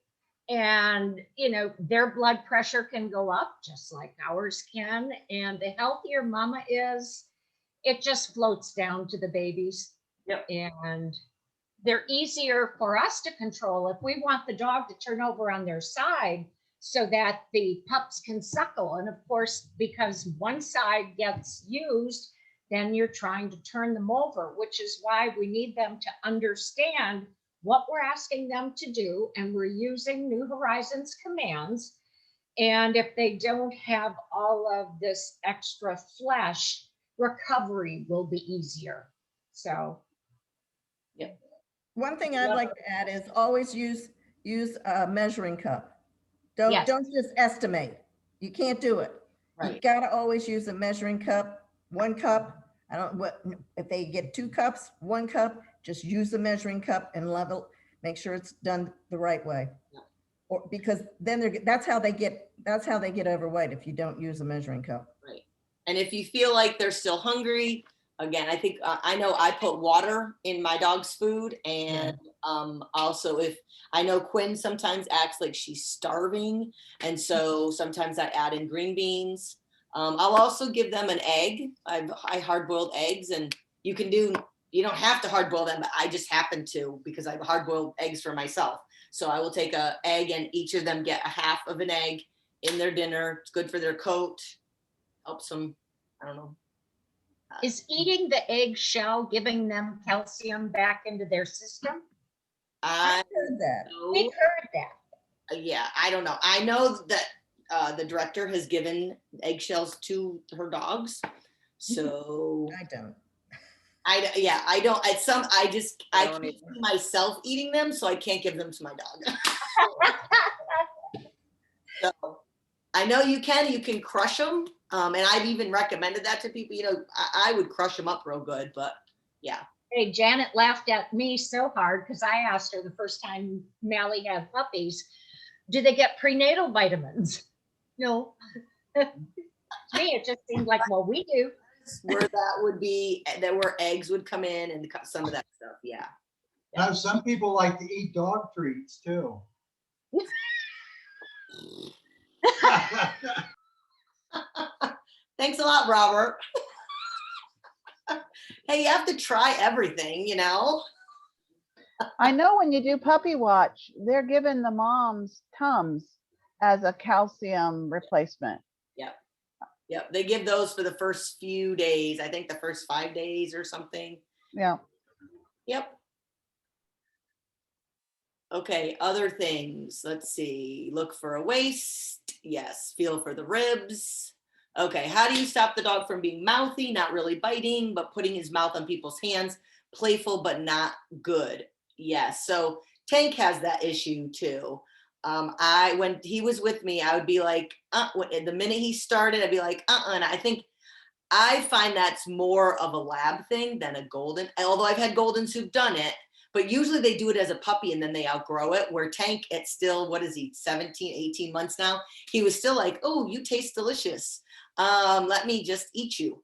And, you know, their blood pressure can go up just like ours can. And the healthier mama is, it just floats down to the babies. Yep. And they're easier for us to control. If we want the dog to turn over on their side so that the pups can suckle. And of course, because one side gets used, then you're trying to turn them over, which is why we need them to understand what we're asking them to do, and we're using New Horizons commands. And if they don't have all of this extra flesh, recovery will be easier. So, yep. One thing I'd like to add is always use a measuring cup. Don't just estimate. You can't do it. Right. You gotta always use a measuring cup. 1 cup. I don't what if they get 2 cups, 1 cup. Just use the measuring cup and level. Make sure it's done the right way. Yeah. Or because then that's how they get overweight if you don't use a measuring cup. Right. And if you feel like they're still hungry, again, I think I know I put water in my dog's food, and also if I know Quinn sometimes acts like she's starving, and so sometimes I add in green beans. I'll also give them an egg. I hard-boiled eggs, and you don't have to hard boil them, but I just happen to because I have hard-boiled eggs for myself. So I will take an egg, and each of them get a half of an egg in their dinner. It's good for their coat, helps them, I don't know. is eating the egg shell giving them calcium back into their system? I heard that. We've heard that. Yeah, I don't know. I know that the director has given eggshells to her dogs. So I don't. I don't. I I can't don't see myself eating them, so I can't give them to my dog. So I know you can crush them, and I've even recommended that to people. You know, I would crush them up real good, but yeah. Hey, Janet laughed at me so hard because I asked her the first time Mally had puppies, do they get prenatal vitamins? No. To me, it just seemed like, well, we do. Where that would be, where eggs would come in and some of that stuff. Yeah. Now, some people like to eat dog treats too. Thanks a lot, Robert. Hey, you have to try everything, you know? I know when you do puppy watch, they're giving the moms Tums as a calcium replacement. Yep. Yep. They give those for the first few days. I think the first 5 days or something. Yeah. Yep. Okay, other things. Let's see. Look for a waist. Yes. Feel for the ribs. Okay, how do you stop the dog from being mouthy, not really biting, but putting his mouth on people's hands? Playful, but not good. Yes. So Tank has that issue too. When he was with me, I would be like, the minute he started, I'd be like, and I think I find that's more of a lab thing than a golden, although I've had Goldens who've done it, but usually they do it as a puppy and then they outgrow it, where Tank, it's still, what is he, 17, 18 months now? He was still like, oh, you taste delicious. Let me just eat you.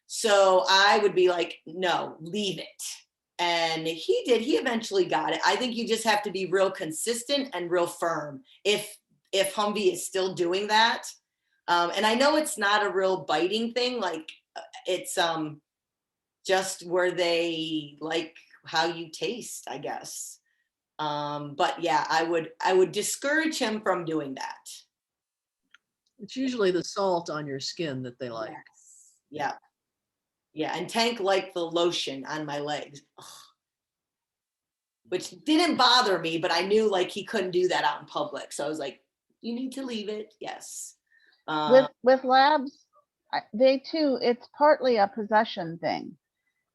So I would be like, no, leave it. And he did. He eventually got it. I think you just have to be real consistent and real firm. If Humvee is still doing that, and I know it's not a real biting thing, like it's just where they like how you taste, I guess. But yeah, I would discourage him from doing that. It's usually the salt on your skin that they like. Yes. Yeah. Yeah, and Tank liked the lotion on my legs. Ugh. Which didn't bother me, but I knew like he couldn't do that out in public. So I was like, you need to leave it. Yes. With labs, they too, it's partly a possession thing.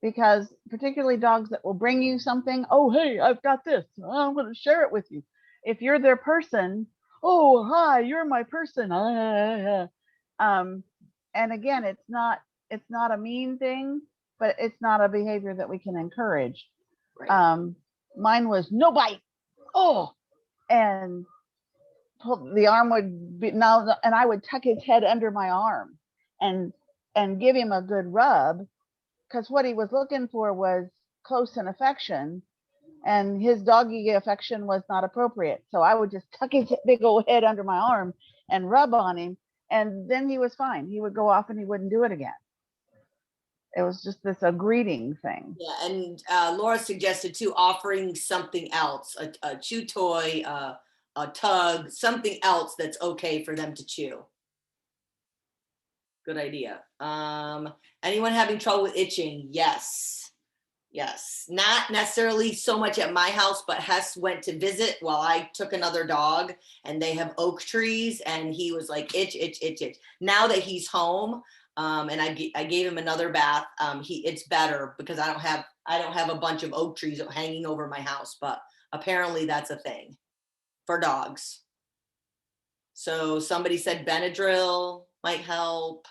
because particularly dogs that will bring you something, oh, hey, I've got this, I'm going to share it with you. If you're their person, oh, hi, you're my person. And again, it's not a mean thing, but it's not a behavior that we can encourage. Right. Mine was no bite. Oh, and the arm would be now, and I would tuck his head under my arm and give him a good rub, because what he was looking for was close and affection, and his doggy affection was not appropriate. So I would just tuck his big old head under my arm and rub on him, and then he was fine. He would go off and he wouldn't do it again. It was just a greeting thing. Yeah, and Laura suggested too, offering something else, a chew toy, a tug, something else that's okay for them to chew. Good idea. Anyone having trouble with itching? Yes. Yes, not necessarily so much at my house, but Hess went to visit while I took another dog, and they have oak trees, and he was like, itch, itch, itch, itch. Now that he's home, and I gave him another bath, it's better because I don't have a bunch of oak trees hanging over my house, but apparently that's a thing for dogs. So somebody said Benadryl might help.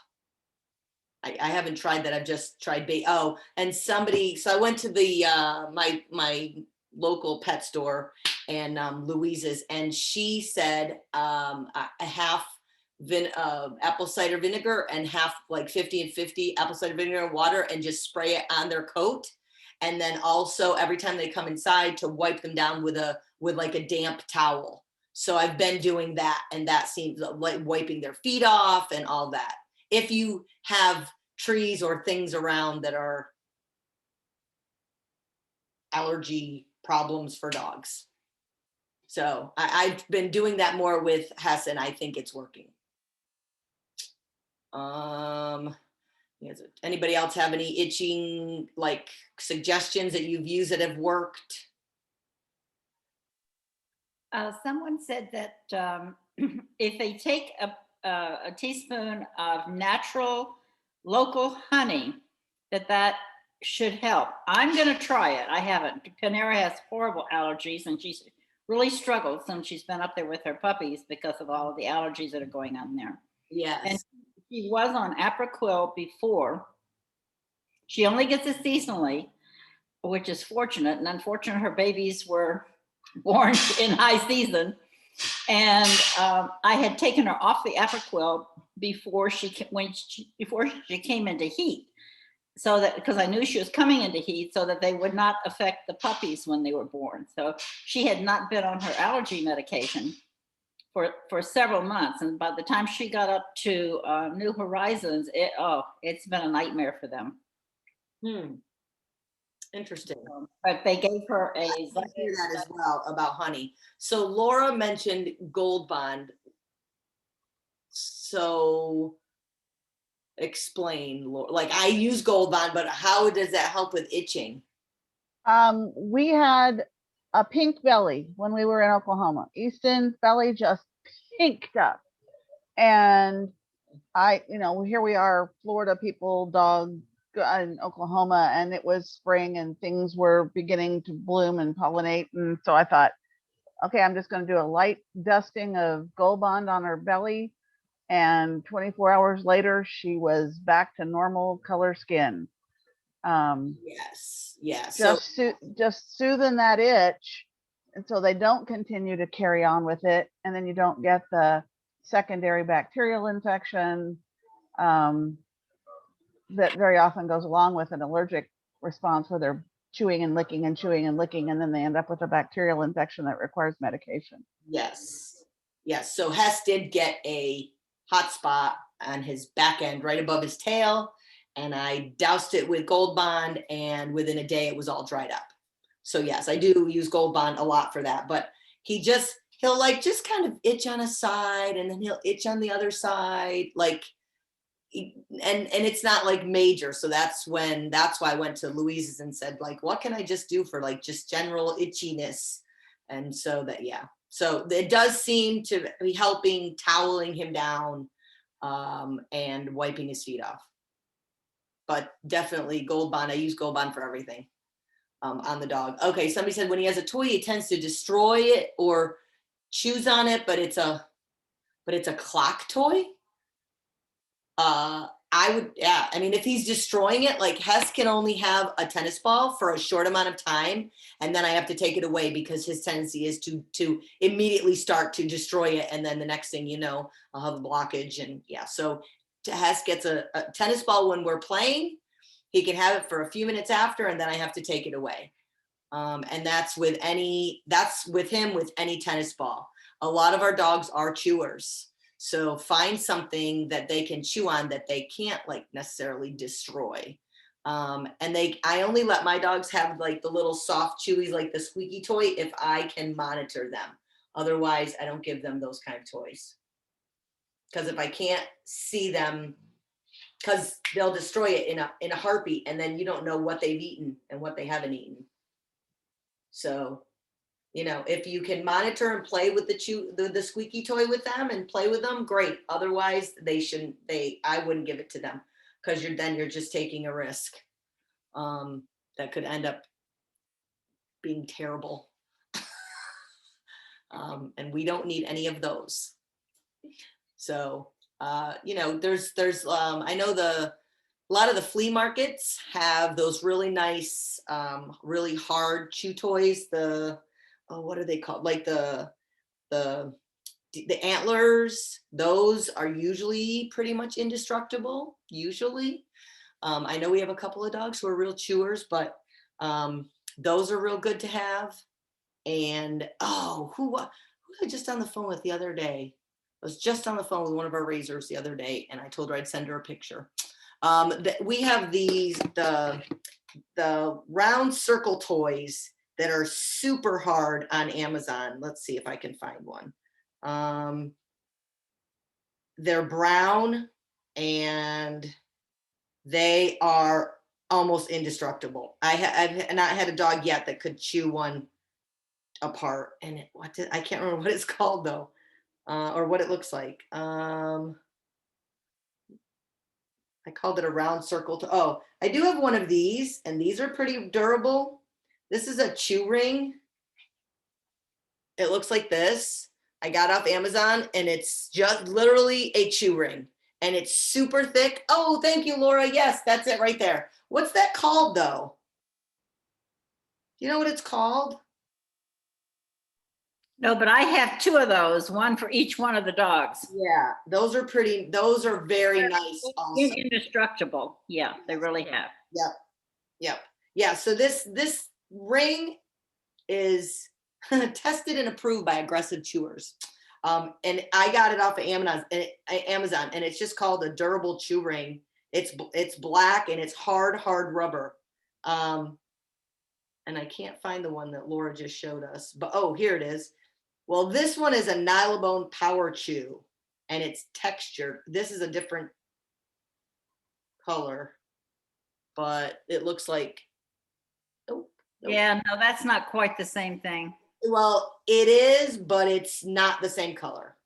I haven't tried that. I've just tried and somebody, so I went to the my local pet store and Louise's, and she said a half apple cider vinegar and half, like 50 and 50 apple cider vinegar and water, and just spray it on their coat. And then also every time they come inside to wipe them down with like a damp towel. So I've been doing that, and that seems like wiping their feet off and all that. If you have trees or things around that are allergy problems for dogs. So I've been doing that more with Hess, and I think it's working. Anybody else have any itching like suggestions that you've used that have worked? Someone said that if they take a teaspoon of natural local honey, that should help. I'm going to try it. I haven't. Panera has horrible allergies, and she's really struggled since she's been up there with her puppies because of all of the allergies that are going on there. Yes. And she was on Apoquel before. She only gets it seasonally, which is fortunate. And unfortunately, her babies were born in high season. And I had taken her off the Apoquel before she came into heat, so that, because I knew she was coming into heat, so that they would not affect the puppies when they were born. So she had not been on her allergy medication for several months, and by the time she got up to New Horizons, it's been a nightmare for them. Interesting. But they gave her I hear that as well about honey. So Laura mentioned Gold Bond. So explain, Laura. Like, I use Gold Bond, but how does that help with itching? We had a pink belly when we were in Oklahoma. Easton's belly just pinked up. And here we are, Florida people, dog in Oklahoma, and it was spring and things were beginning to bloom and pollinate. And so I thought, okay, I'm just going to do a light dusting of Gold Bond on her belly. And 24 hours later, she was back to normal color skin. Yes. Just soothing that itch, and so they don't continue to carry on with it, and then you don't get the secondary bacterial infection that very often goes along with an allergic response, where they're chewing and licking and chewing and licking, and then they end up with a bacterial infection that requires medication. Yes. So Hess did get a hot spot on his back end right above his tail, and I doused it with Gold Bond, and within a day it was all dried up. So yes, I do use Gold Bond a lot for that, but he'll like just kind of itch on a side, and then he'll itch on the other side, like, and it's not like major. So that's why I went to Louise's and said, like, what can I just do for like just general itchiness? And so so it does seem to be helping, toweling him down, and wiping his feet off. but definitely Gold Bond. I use Gold Bond for everything on the dog. Okay, somebody said when he has a toy, he tends to destroy it or chews on it, but it's a clock toy. Yeah, I mean, if he's destroying it, like Hess can only have a tennis ball for a short amount of time, and then I have to take it away because his tendency is to immediately start to destroy it, and then the next thing you know, I'll have a blockage, and yeah. So Hess gets a tennis ball when we're playing. He can have it for a few minutes after, and then I have to take it away. And that's with him with any tennis ball. A lot of our dogs are chewers. So find something that they can chew on that they can't like necessarily destroy. I only let my dogs have like the little soft chewies, like the squeaky toy, if I can monitor them. Otherwise, I don't give them those kind of toys. Because if I can't see them, because they'll destroy it in a heartbeat, and then you don't know what they've eaten and what they haven't eaten. So, you know, if you can monitor and play with the squeaky toy with them and play with them, great. Otherwise, I wouldn't give it to them, because you're just taking a risk that could end up being terrible. And we don't need any of those. So, you know, I know a lot of the flea markets have those really nice, really hard chew toys. What are they called? Like the antlers, those are usually pretty much indestructible, usually. I know we have a couple of dogs who are real chewers, but those are real good to have. And who was I just on the phone with the other day? I was just on the phone with one of our raisers the other day, and I told her I'd send her a picture. We have the round circle toys that are super hard on Amazon. Let's see if I can find one. They're brown and they are almost indestructible. I've not had a dog yet that could chew one apart. And I can't remember what it's called though, or what it looks like. I called it a round circle. I do have one of these, and these are pretty durable. This is a chew ring. It looks like this. I got off Amazon, and it's just literally a chew ring, and it's super thick. Oh, thank you, Laura. Yes, that's it right there. What's that called though? Do you know what it's called? No, but I have two of those, one for each one of the dogs. Yeah, those are very nice also. Indestructible. Yeah, they really have. Yep. Yeah, so this ring is tested and approved by aggressive chewers. And I got it off of Amazon, and it's just called a durable chew ring. It's black and it's hard rubber. And I can't find the one that Laura just showed us, but here it is. Well, this one is a Nylabone Power Chew, and it's textured. This is a different color, but it looks like, Yeah, no, that's not quite the same thing. Well, it is, but it's not the same color.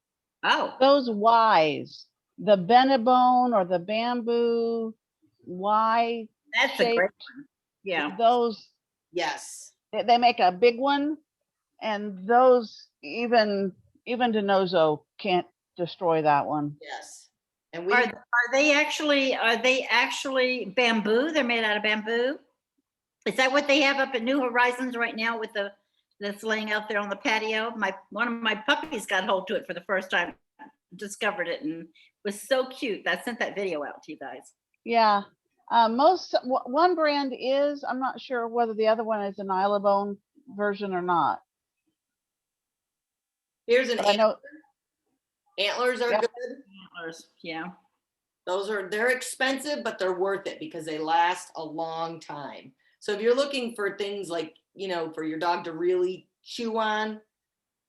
Oh. Those Ys, the Benebone or the bamboo Y. That's a great one. Yeah. Those. Yes. They make a big one, and those even DiNozzo can't destroy that one. Yes. And are they actually bamboo? They're made out of bamboo. Is that what they have up at New Horizons right now with that's laying out there on the patio? One of my puppies got hold to it for the first time, discovered it, and was so cute. I sent that video out to you guys. Yeah. One brand is, I'm not sure whether the other one is an Nylabone version or not. Here's an antler. Antlers are Yep. good. Antlers, yeah. They're expensive, but they're worth it because they last a long time. So if you're looking for things like, you know, for your dog to really chew on,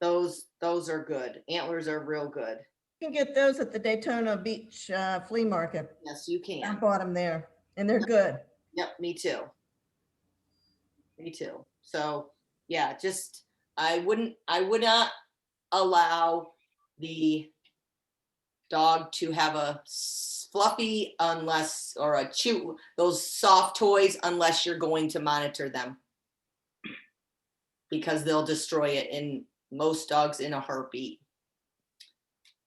those are good. Antlers are real good. You can get those at the Daytona Beach flea market. Yes, you can. I bought them there, and they're good. Yep, me too. So yeah, I would not allow the dog to have a fluffy unless, or a chew, those soft toys, unless you're going to monitor them. Because they'll destroy it in most dogs in a heartbeat.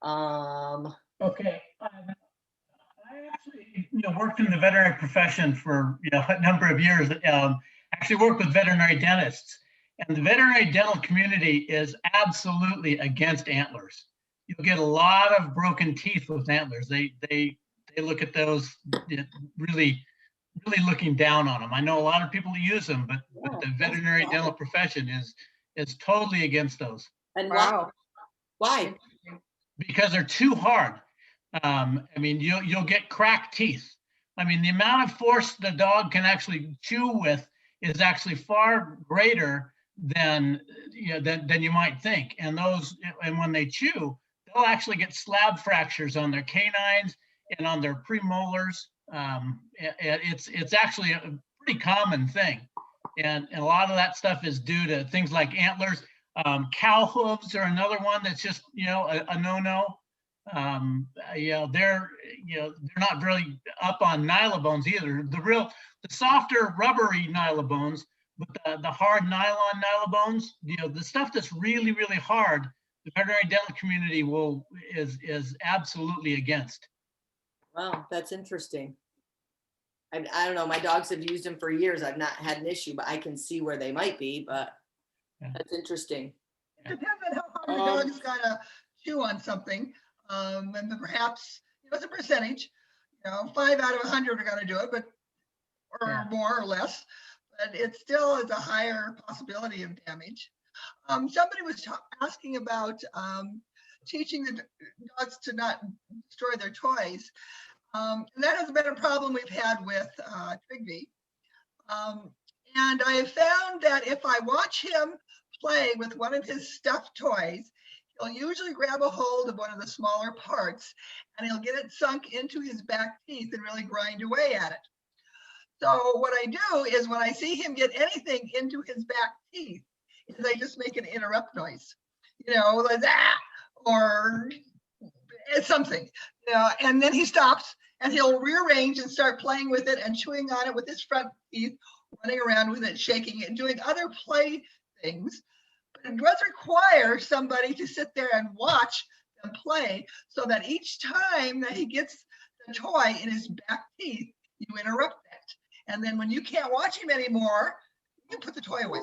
Okay. I actually, worked in the veterinary profession for a number of years. Actually worked with veterinary dentists, and the veterinary dental community is absolutely against antlers. You'll get a lot of broken teeth with antlers. They look at those really looking down on them. I know a lot of people who use them, but the veterinary dental profession is totally against those. And Wow. why? Because they're too hard. I mean, you'll get cracked teeth. I mean, the amount of force the dog can actually chew with is actually far greater than you might think. And when they chew, they'll actually get slab fractures on their canines and on their premolars. It's actually a pretty common thing. And a lot of that stuff is due to things like antlers. Cow hooves are another one that's just, a no-no. They're not really up on nylobones either. The softer rubbery nylobones, but the hard nylon nylobones, the stuff that's really, really hard, the veterinary dental community is absolutely against. Wow, that's interesting. I don't know. My dogs have used them for years. I've not had an issue, but I can see where they might be. But that's interesting. It depends on how hard the dog's gotta chew on something. And then perhaps it's a percentage. 5 out of 100 are gonna do it, or more or less. But it still is a higher possibility of damage. Somebody was asking about teaching the dogs to not destroy their toys. And that has been a problem we've had with Trigby. And I have found that if I watch him play with one of his stuffed toys, he'll usually grab a hold of one of the smaller parts and he'll get it sunk into his back teeth and really grind away at it. So what I do is when I see him get anything into his back teeth, is I just make an interrupt noise, like that, or something, and then he stops and he'll rearrange and start playing with it and chewing on it with his front teeth, running around with it, shaking it, doing other play things. But it does require somebody to sit there and watch them play so that each time that he gets the toy in his back teeth, you interrupt that. And then when you can't watch him anymore, you put the toy away.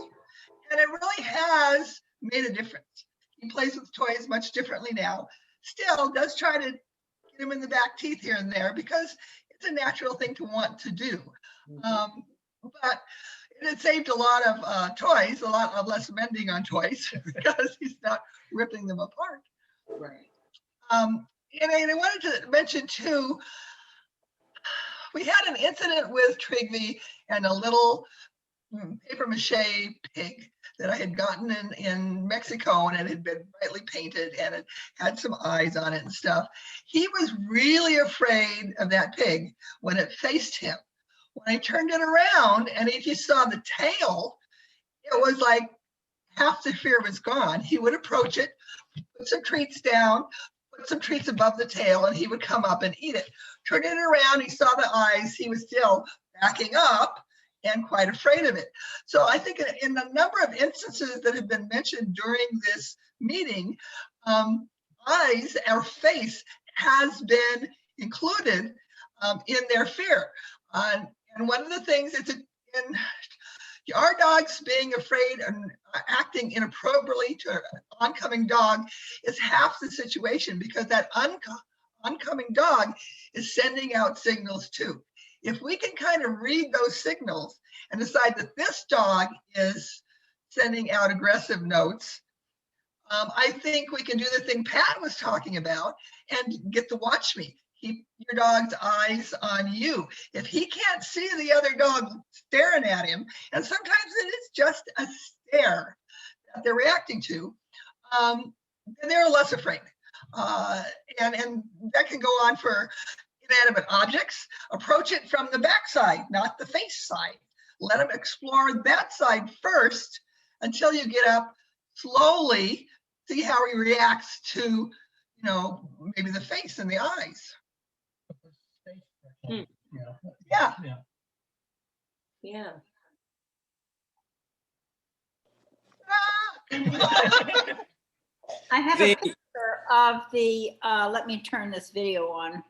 And it really has made a difference. He plays with toys much differently now. Still does try to get him in the back teeth here and there because it's a natural thing to want to do. But it saved a lot of toys, a lot of less mending on toys because he's not ripping them apart. Right. And I wanted to mention too, we had an incident with Trigby and a little paper mache pig that I had gotten in Mexico, and it had been brightly painted and it had some eyes on it and stuff. He was really afraid of that pig when it faced him. When I turned it around and if you saw the tail, it was like half the fear was gone. He would approach it, put some treats down, put some treats above the tail, and he would come up and eat it. Turned it around, he saw the eyes, he was still backing up and quite afraid of it. So I think in a number of instances that have been mentioned during this meeting, eyes or face has been included in their fear. And one of the things is in our dogs being afraid and acting inappropriately to an oncoming dog is half the situation because that oncoming dog is sending out signals too. If we can kind of read those signals and decide that this dog is sending out aggressive notes, I think we can do the thing Pat was talking about and get to watch me. Keep your dog's eyes on you. If he can't see the other dog staring at him, and sometimes it is just a stare that they're reacting to, then they're less afraid. And that can go on for inanimate objects. Approach it from the backside, not the face side. Let him explore that side first until you get up slowly, see how he reacts to, maybe the face and the eyes. Hmm. Yeah. Yeah. I have a picture of the, let me turn this video on.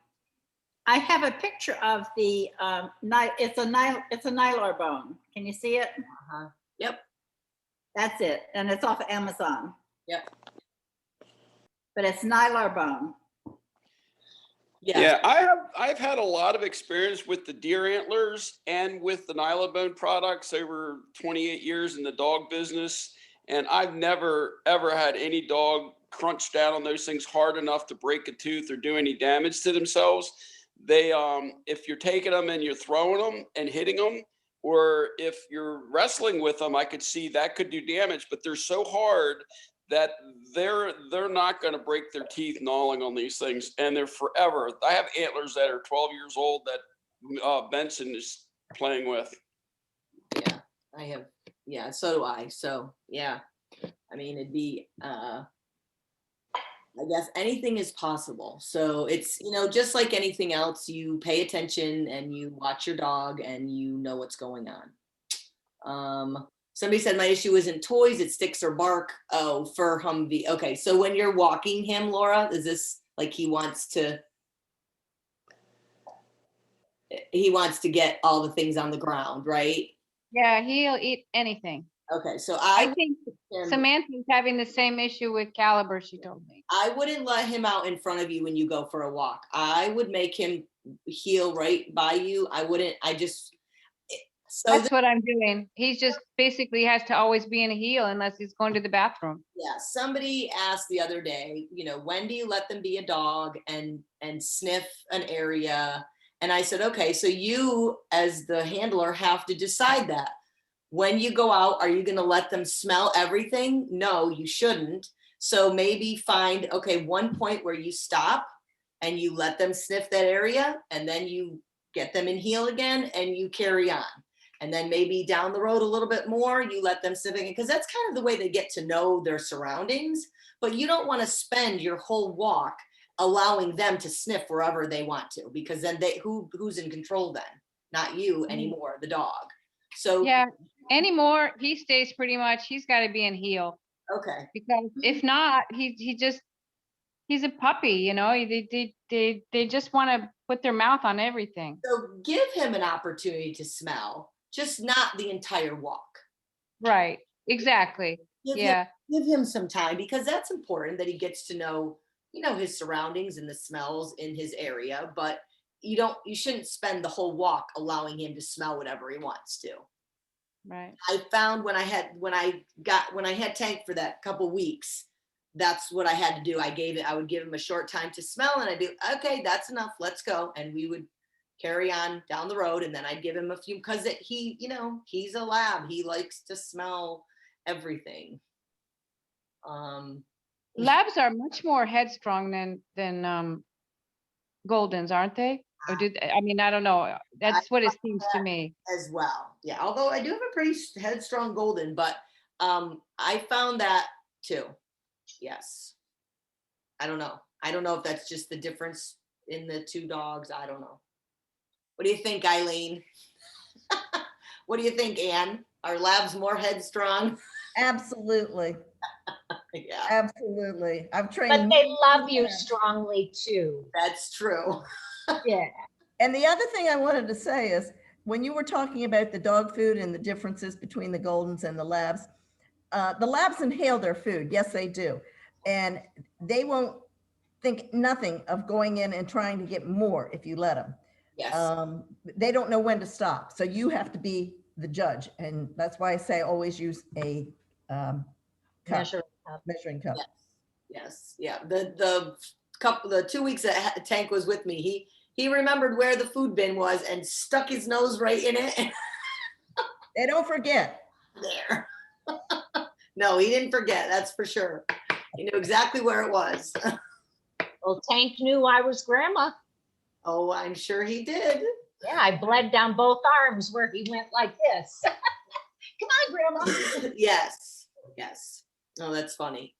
I have a picture of the, it's a Nylar bone. Can you see it? Uh-huh. Yep. That's it. And it's off of Amazon, Yep. but it's Nylar bone. Yeah, I've had a lot of experience with the deer antlers and with the Nylabone products over 28 years in the dog business. And I've never, ever had any dog crunch down on those things hard enough to break a tooth or do any damage to themselves. They, if you're taking them and you're throwing them and hitting them, or if you're wrestling with them, I could see that could do damage, but they're so hard that they're not going to break their teeth gnawing on these things, and they're forever. I have antlers that are 12 years old that Benson is playing with. Yeah, I have. Yeah, so do I. So yeah, I mean, it'd be. I guess anything is possible. So it's, you know, just like anything else, you pay attention and you watch your dog and you know what's going on. Somebody said my issue isn't toys, it's sticks or bark. Oh, for Humvee. Okay, so when you're walking him, Laura, is this like he wants to get all the things on the ground, right? Yeah, he'll eat anything. Okay, so I think Samantha's having the same issue with Caliber, she told me. I wouldn't let him out in front of you when you go for a walk. I would make him heel right by you. That's what I'm doing. He's just basically has to always be in a heel unless he's going to the bathroom. Yeah, somebody asked the other day, you know, when do you let them be a dog and sniff an area? And I said, okay, so you as the handler have to decide that. When you go out, are you going to let them smell everything? No, you shouldn't. So maybe find, okay, one point where you stop and you let them sniff that area, and then you get them in heel again and you carry on. And then maybe down the road a little bit more, you let them sniff again, because that's kind of the way they get to know their surroundings. But you don't want to spend your whole walk allowing them to sniff wherever they want to, because then who's in control then? Not you anymore, the dog. So yeah, anymore, he stays pretty much, he's got to be in heel. Okay. Because if not, he's a puppy, you know, they just want to put their mouth on everything. So give him an opportunity to smell, just not the entire walk. Right, exactly. Give him some time, because that's important that he gets to know, you know, his surroundings and the smells in his area, but you shouldn't spend the whole walk allowing him to smell whatever he wants to. Right. I found when I had Tank for that couple weeks, that's what I had to do. I would give him a short time to smell, and I'd be, okay, that's enough, let's go. And we would carry on down the road, and then I'd give him a few, because he, you know, he's a lab. He likes to smell everything. Labs are much more headstrong than Goldens, aren't they? Or I mean, I don't know. That's what it seems to me. As well. Yeah. Although I do have a pretty headstrong Golden, but I found that too. Yes. I don't know. I don't know if that's just the difference in the two dogs. I don't know. What do you think, Eileen? What do you think, Anne? Are labs more headstrong? Absolutely. Yeah. Absolutely. I've But trained. they love you strongly too. That's true. Yeah. And the other thing I wanted to say is, when you were talking about the dog food and the differences between the Goldens and the labs inhale their food. Yes, they do. And they won't think nothing of going in and trying to get more if you let them. Yes. They don't know when to stop. So you have to be the judge. And that's why I say always use a measuring cup. Yes. Yeah. The 2 weeks that Tank was with me, he remembered where the food bin was and stuck his nose right in it. They don't forget. There. No, he didn't forget. That's for sure. He knew exactly where it was. Well, Tank knew I was grandma. Oh, I'm sure he did. Yeah, I bled down both arms where he went like this. Come on, grandma. Yes. Yes. Oh, that's funny.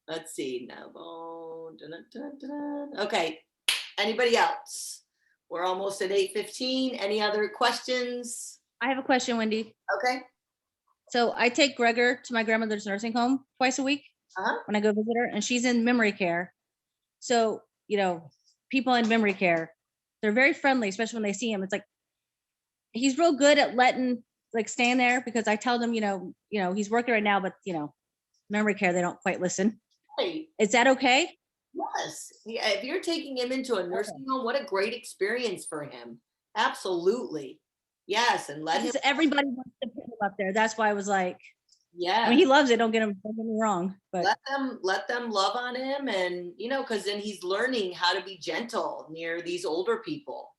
Let's see. No. Okay. Anybody else? We're almost at 8:15. Any other questions? I have a question, Wendy. Okay. So I take Gregor to my grandmother's nursing home twice a week when I go visit her, and she's in memory care. So, you know, people in memory care, they're very friendly, especially when they see him. It's like, he's real good at letting, like, stand there, because I tell them, you know, he's working right now, but, you know, memory care, they don't quite listen. Right. Is that okay? Yes. Yeah, if you're taking him into a nursing home, what a great experience for him. Absolutely. Yes. And let him. Because everybody wants to put him up there. That's why I was like, Yeah. I mean, he loves it. Don't get me wrong, but Let them love on him, and you know, because then he's learning how to be gentle near these older people.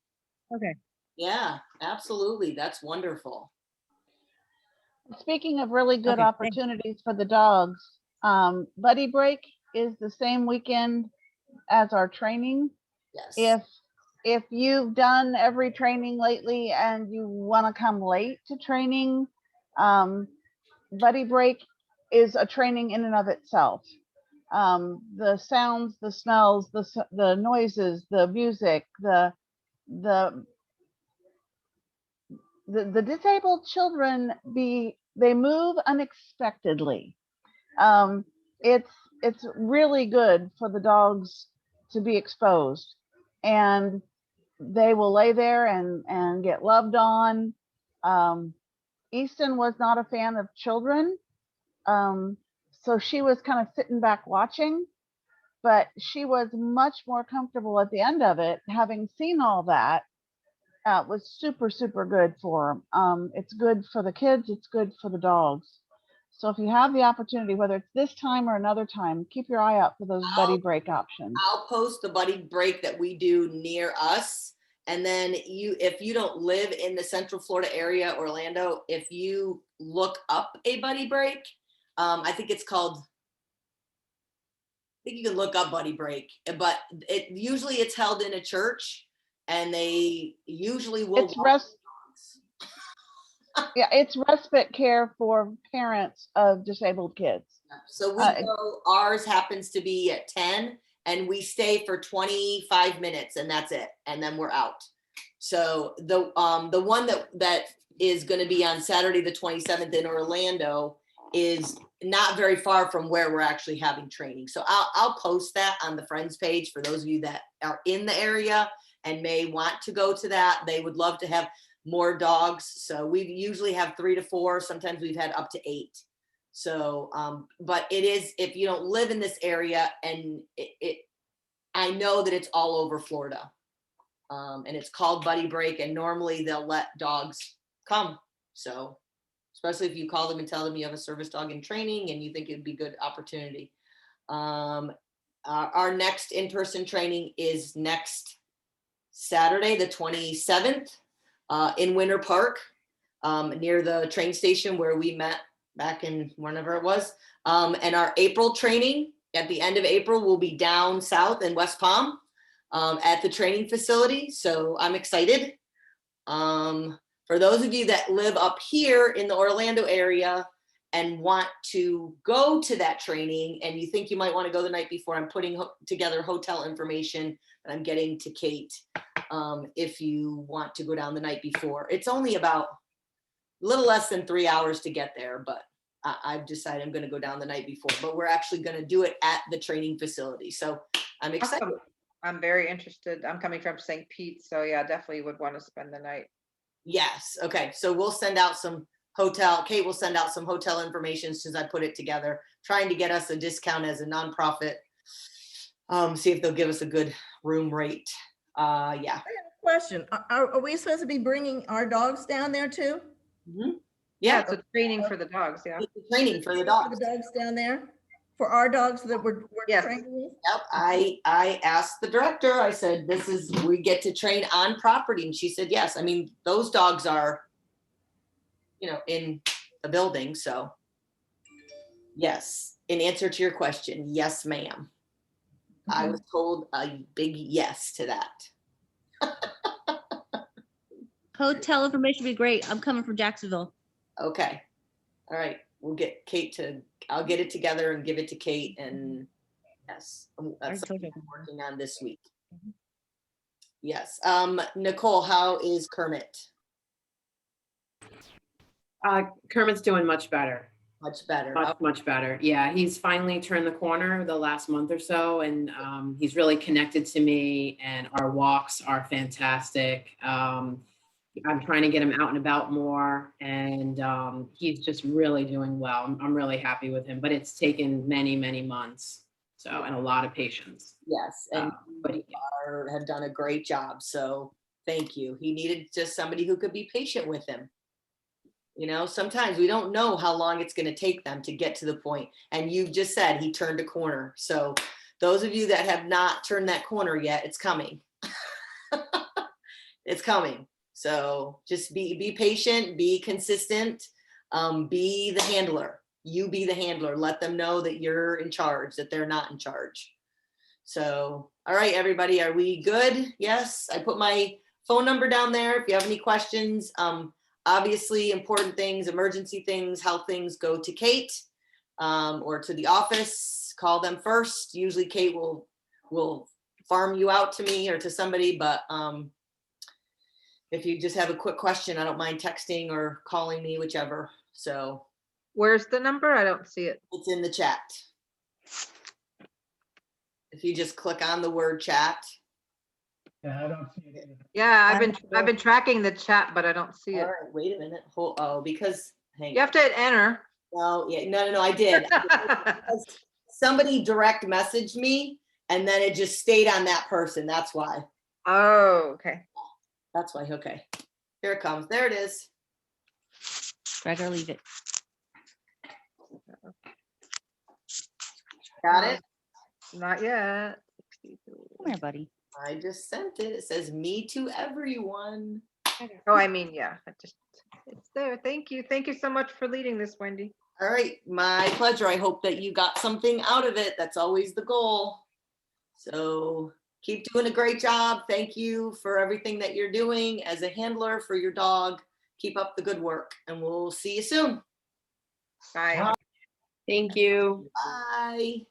okay. Yeah, absolutely. That's wonderful. Speaking of really good Okay, thanks. opportunities for the dogs, Buddy Break is the same weekend as our training. Yes. If you've done every training lately and you want to come late to training, Buddy Break is a training in and of itself. The sounds, the smells, the noises, the music, the disabled children they move unexpectedly. It's really good for the dogs to be exposed, and they will lay there and get loved on. Easton was not a fan of children, so she was kind of sitting back watching, but she was much more comfortable at the end of it, having seen all that. Was super, super good for them. It's good for the kids. It's good for the dogs. So if you have the opportunity, whether it's this time or another time, keep your eye out for those Buddy Break options. I'll post the Buddy Break that we do near us. And then if you don't live in the Central Florida area, Orlando, if you look up a Buddy Break, I think it's called, I think you can look up Buddy Break, but it's held in a church, and they usually will. It's respite care for parents of disabled kids. So ours happens to be at 10, and we stay for 25 minutes, and that's it. And then we're out. So the one that is going to be on Saturday, the 27th in Orlando, is not very far from where we're actually having training. So I'll post that on the Friends page for those of you that are in the area and may want to go to that. They would love to have more dogs. So we usually have 3 to 4. Sometimes we've had up to 8. So, but it is, if you don't live in this area, and I know that it's all over Florida, and it's called Buddy Break, and normally they'll let dogs come. So, especially if you call them and tell them you have a service dog in training and you think it'd be a good opportunity. Our next in-person training is next Saturday, the 27th, in Winter Park, near the train station where we met back in whenever it was. And our April training at the end of April will be down south in West Palm, at the training facility. So I'm excited. For those of you that live up here in the Orlando area and want to go to that training, and you think you might want to go the night before, I'm putting together hotel information that I'm getting to Kate. If you want to go down the night before, it's only about a little less than 3 hours to get there, but I've decided I'm going to go down the night before, but we're actually going to do it at the training facility. So I'm excited. Awesome. I'm very interested. I'm coming from St. Pete, so yeah, definitely would want to spend the night. Yes. Okay. So we'll send out some Kate will send out some hotel information since I put it together, trying to get us a discount as a nonprofit. See if they'll give us a good room rate. Yeah. I have a question. Are we supposed to be bringing our dogs down there too? Mm-hmm. Yeah, it's a training for the dogs. Yeah. It's a training for the dogs. The dogs down there? For our dogs that we're training with? Yep. I asked the director, I said, we get to train on property. And she said, yes. I mean, those dogs are, in the building. So yes, in answer to your question, yes, ma'am. I was told a big yes to that. Hotel information would be great. I'm coming from Jacksonville. Okay. All right. We'll get Kate I'll get it together and give it to Kate, and yes, that's something I'm working on this week. Yes. Nicole, how is Kermit? Kermit's doing much better. Much better. Much better. Yeah, he's finally turned the corner the last month or so, and he's really connected to me, and our walks are fantastic. I'm trying to get him out and about more, and he's just really doing well. I'm really happy with him, but it's taken many, many months, so, and a lot of patience. Yes, and But you have done a great job. So thank you. He needed just somebody who could be patient with him. You know, sometimes we don't know how long it's going to take them to get to the point. And you've just said he turned a corner. So those of you that have not turned that corner yet, it's coming. It's coming. So just be patient, be consistent, be the handler. You be the handler. Let them know that you're in charge, that they're not in charge. So, all right, everybody, are we good? Yes, I put my phone number down there. If you have any questions, obviously important things, emergency things, health things, go to Kate or to the office, call them first. Usually Kate will farm you out to me or to somebody, but if you just have a quick question, I don't mind texting or calling me, whichever. So Where's the number? I don't see it. it's in the chat. If you just click on the word chat. Yeah, I don't see it. either. Yeah, I've been tracking the chat, but I don't see All it. right, wait a minute. because hang You have to hit enter. No, yeah, no, I did. Because somebody direct messaged me and then it just stayed on that person. That's why. Oh, okay. That's why. Okay. Here it comes. There it is. Gregor, leave it. Got it? Not yet. Come here, buddy. I just sent it. It says me to everyone. Oh, I mean, yeah, it's there. Thank you. Thank you so much for leading this, Wendy. All right. My pleasure. I hope that you got something out of it. That's always the goal. So keep doing a great job. Thank you for everything that you're doing as a handler for your dog. Keep up the good work and we'll see you soon. Bye. Thank you. Bye.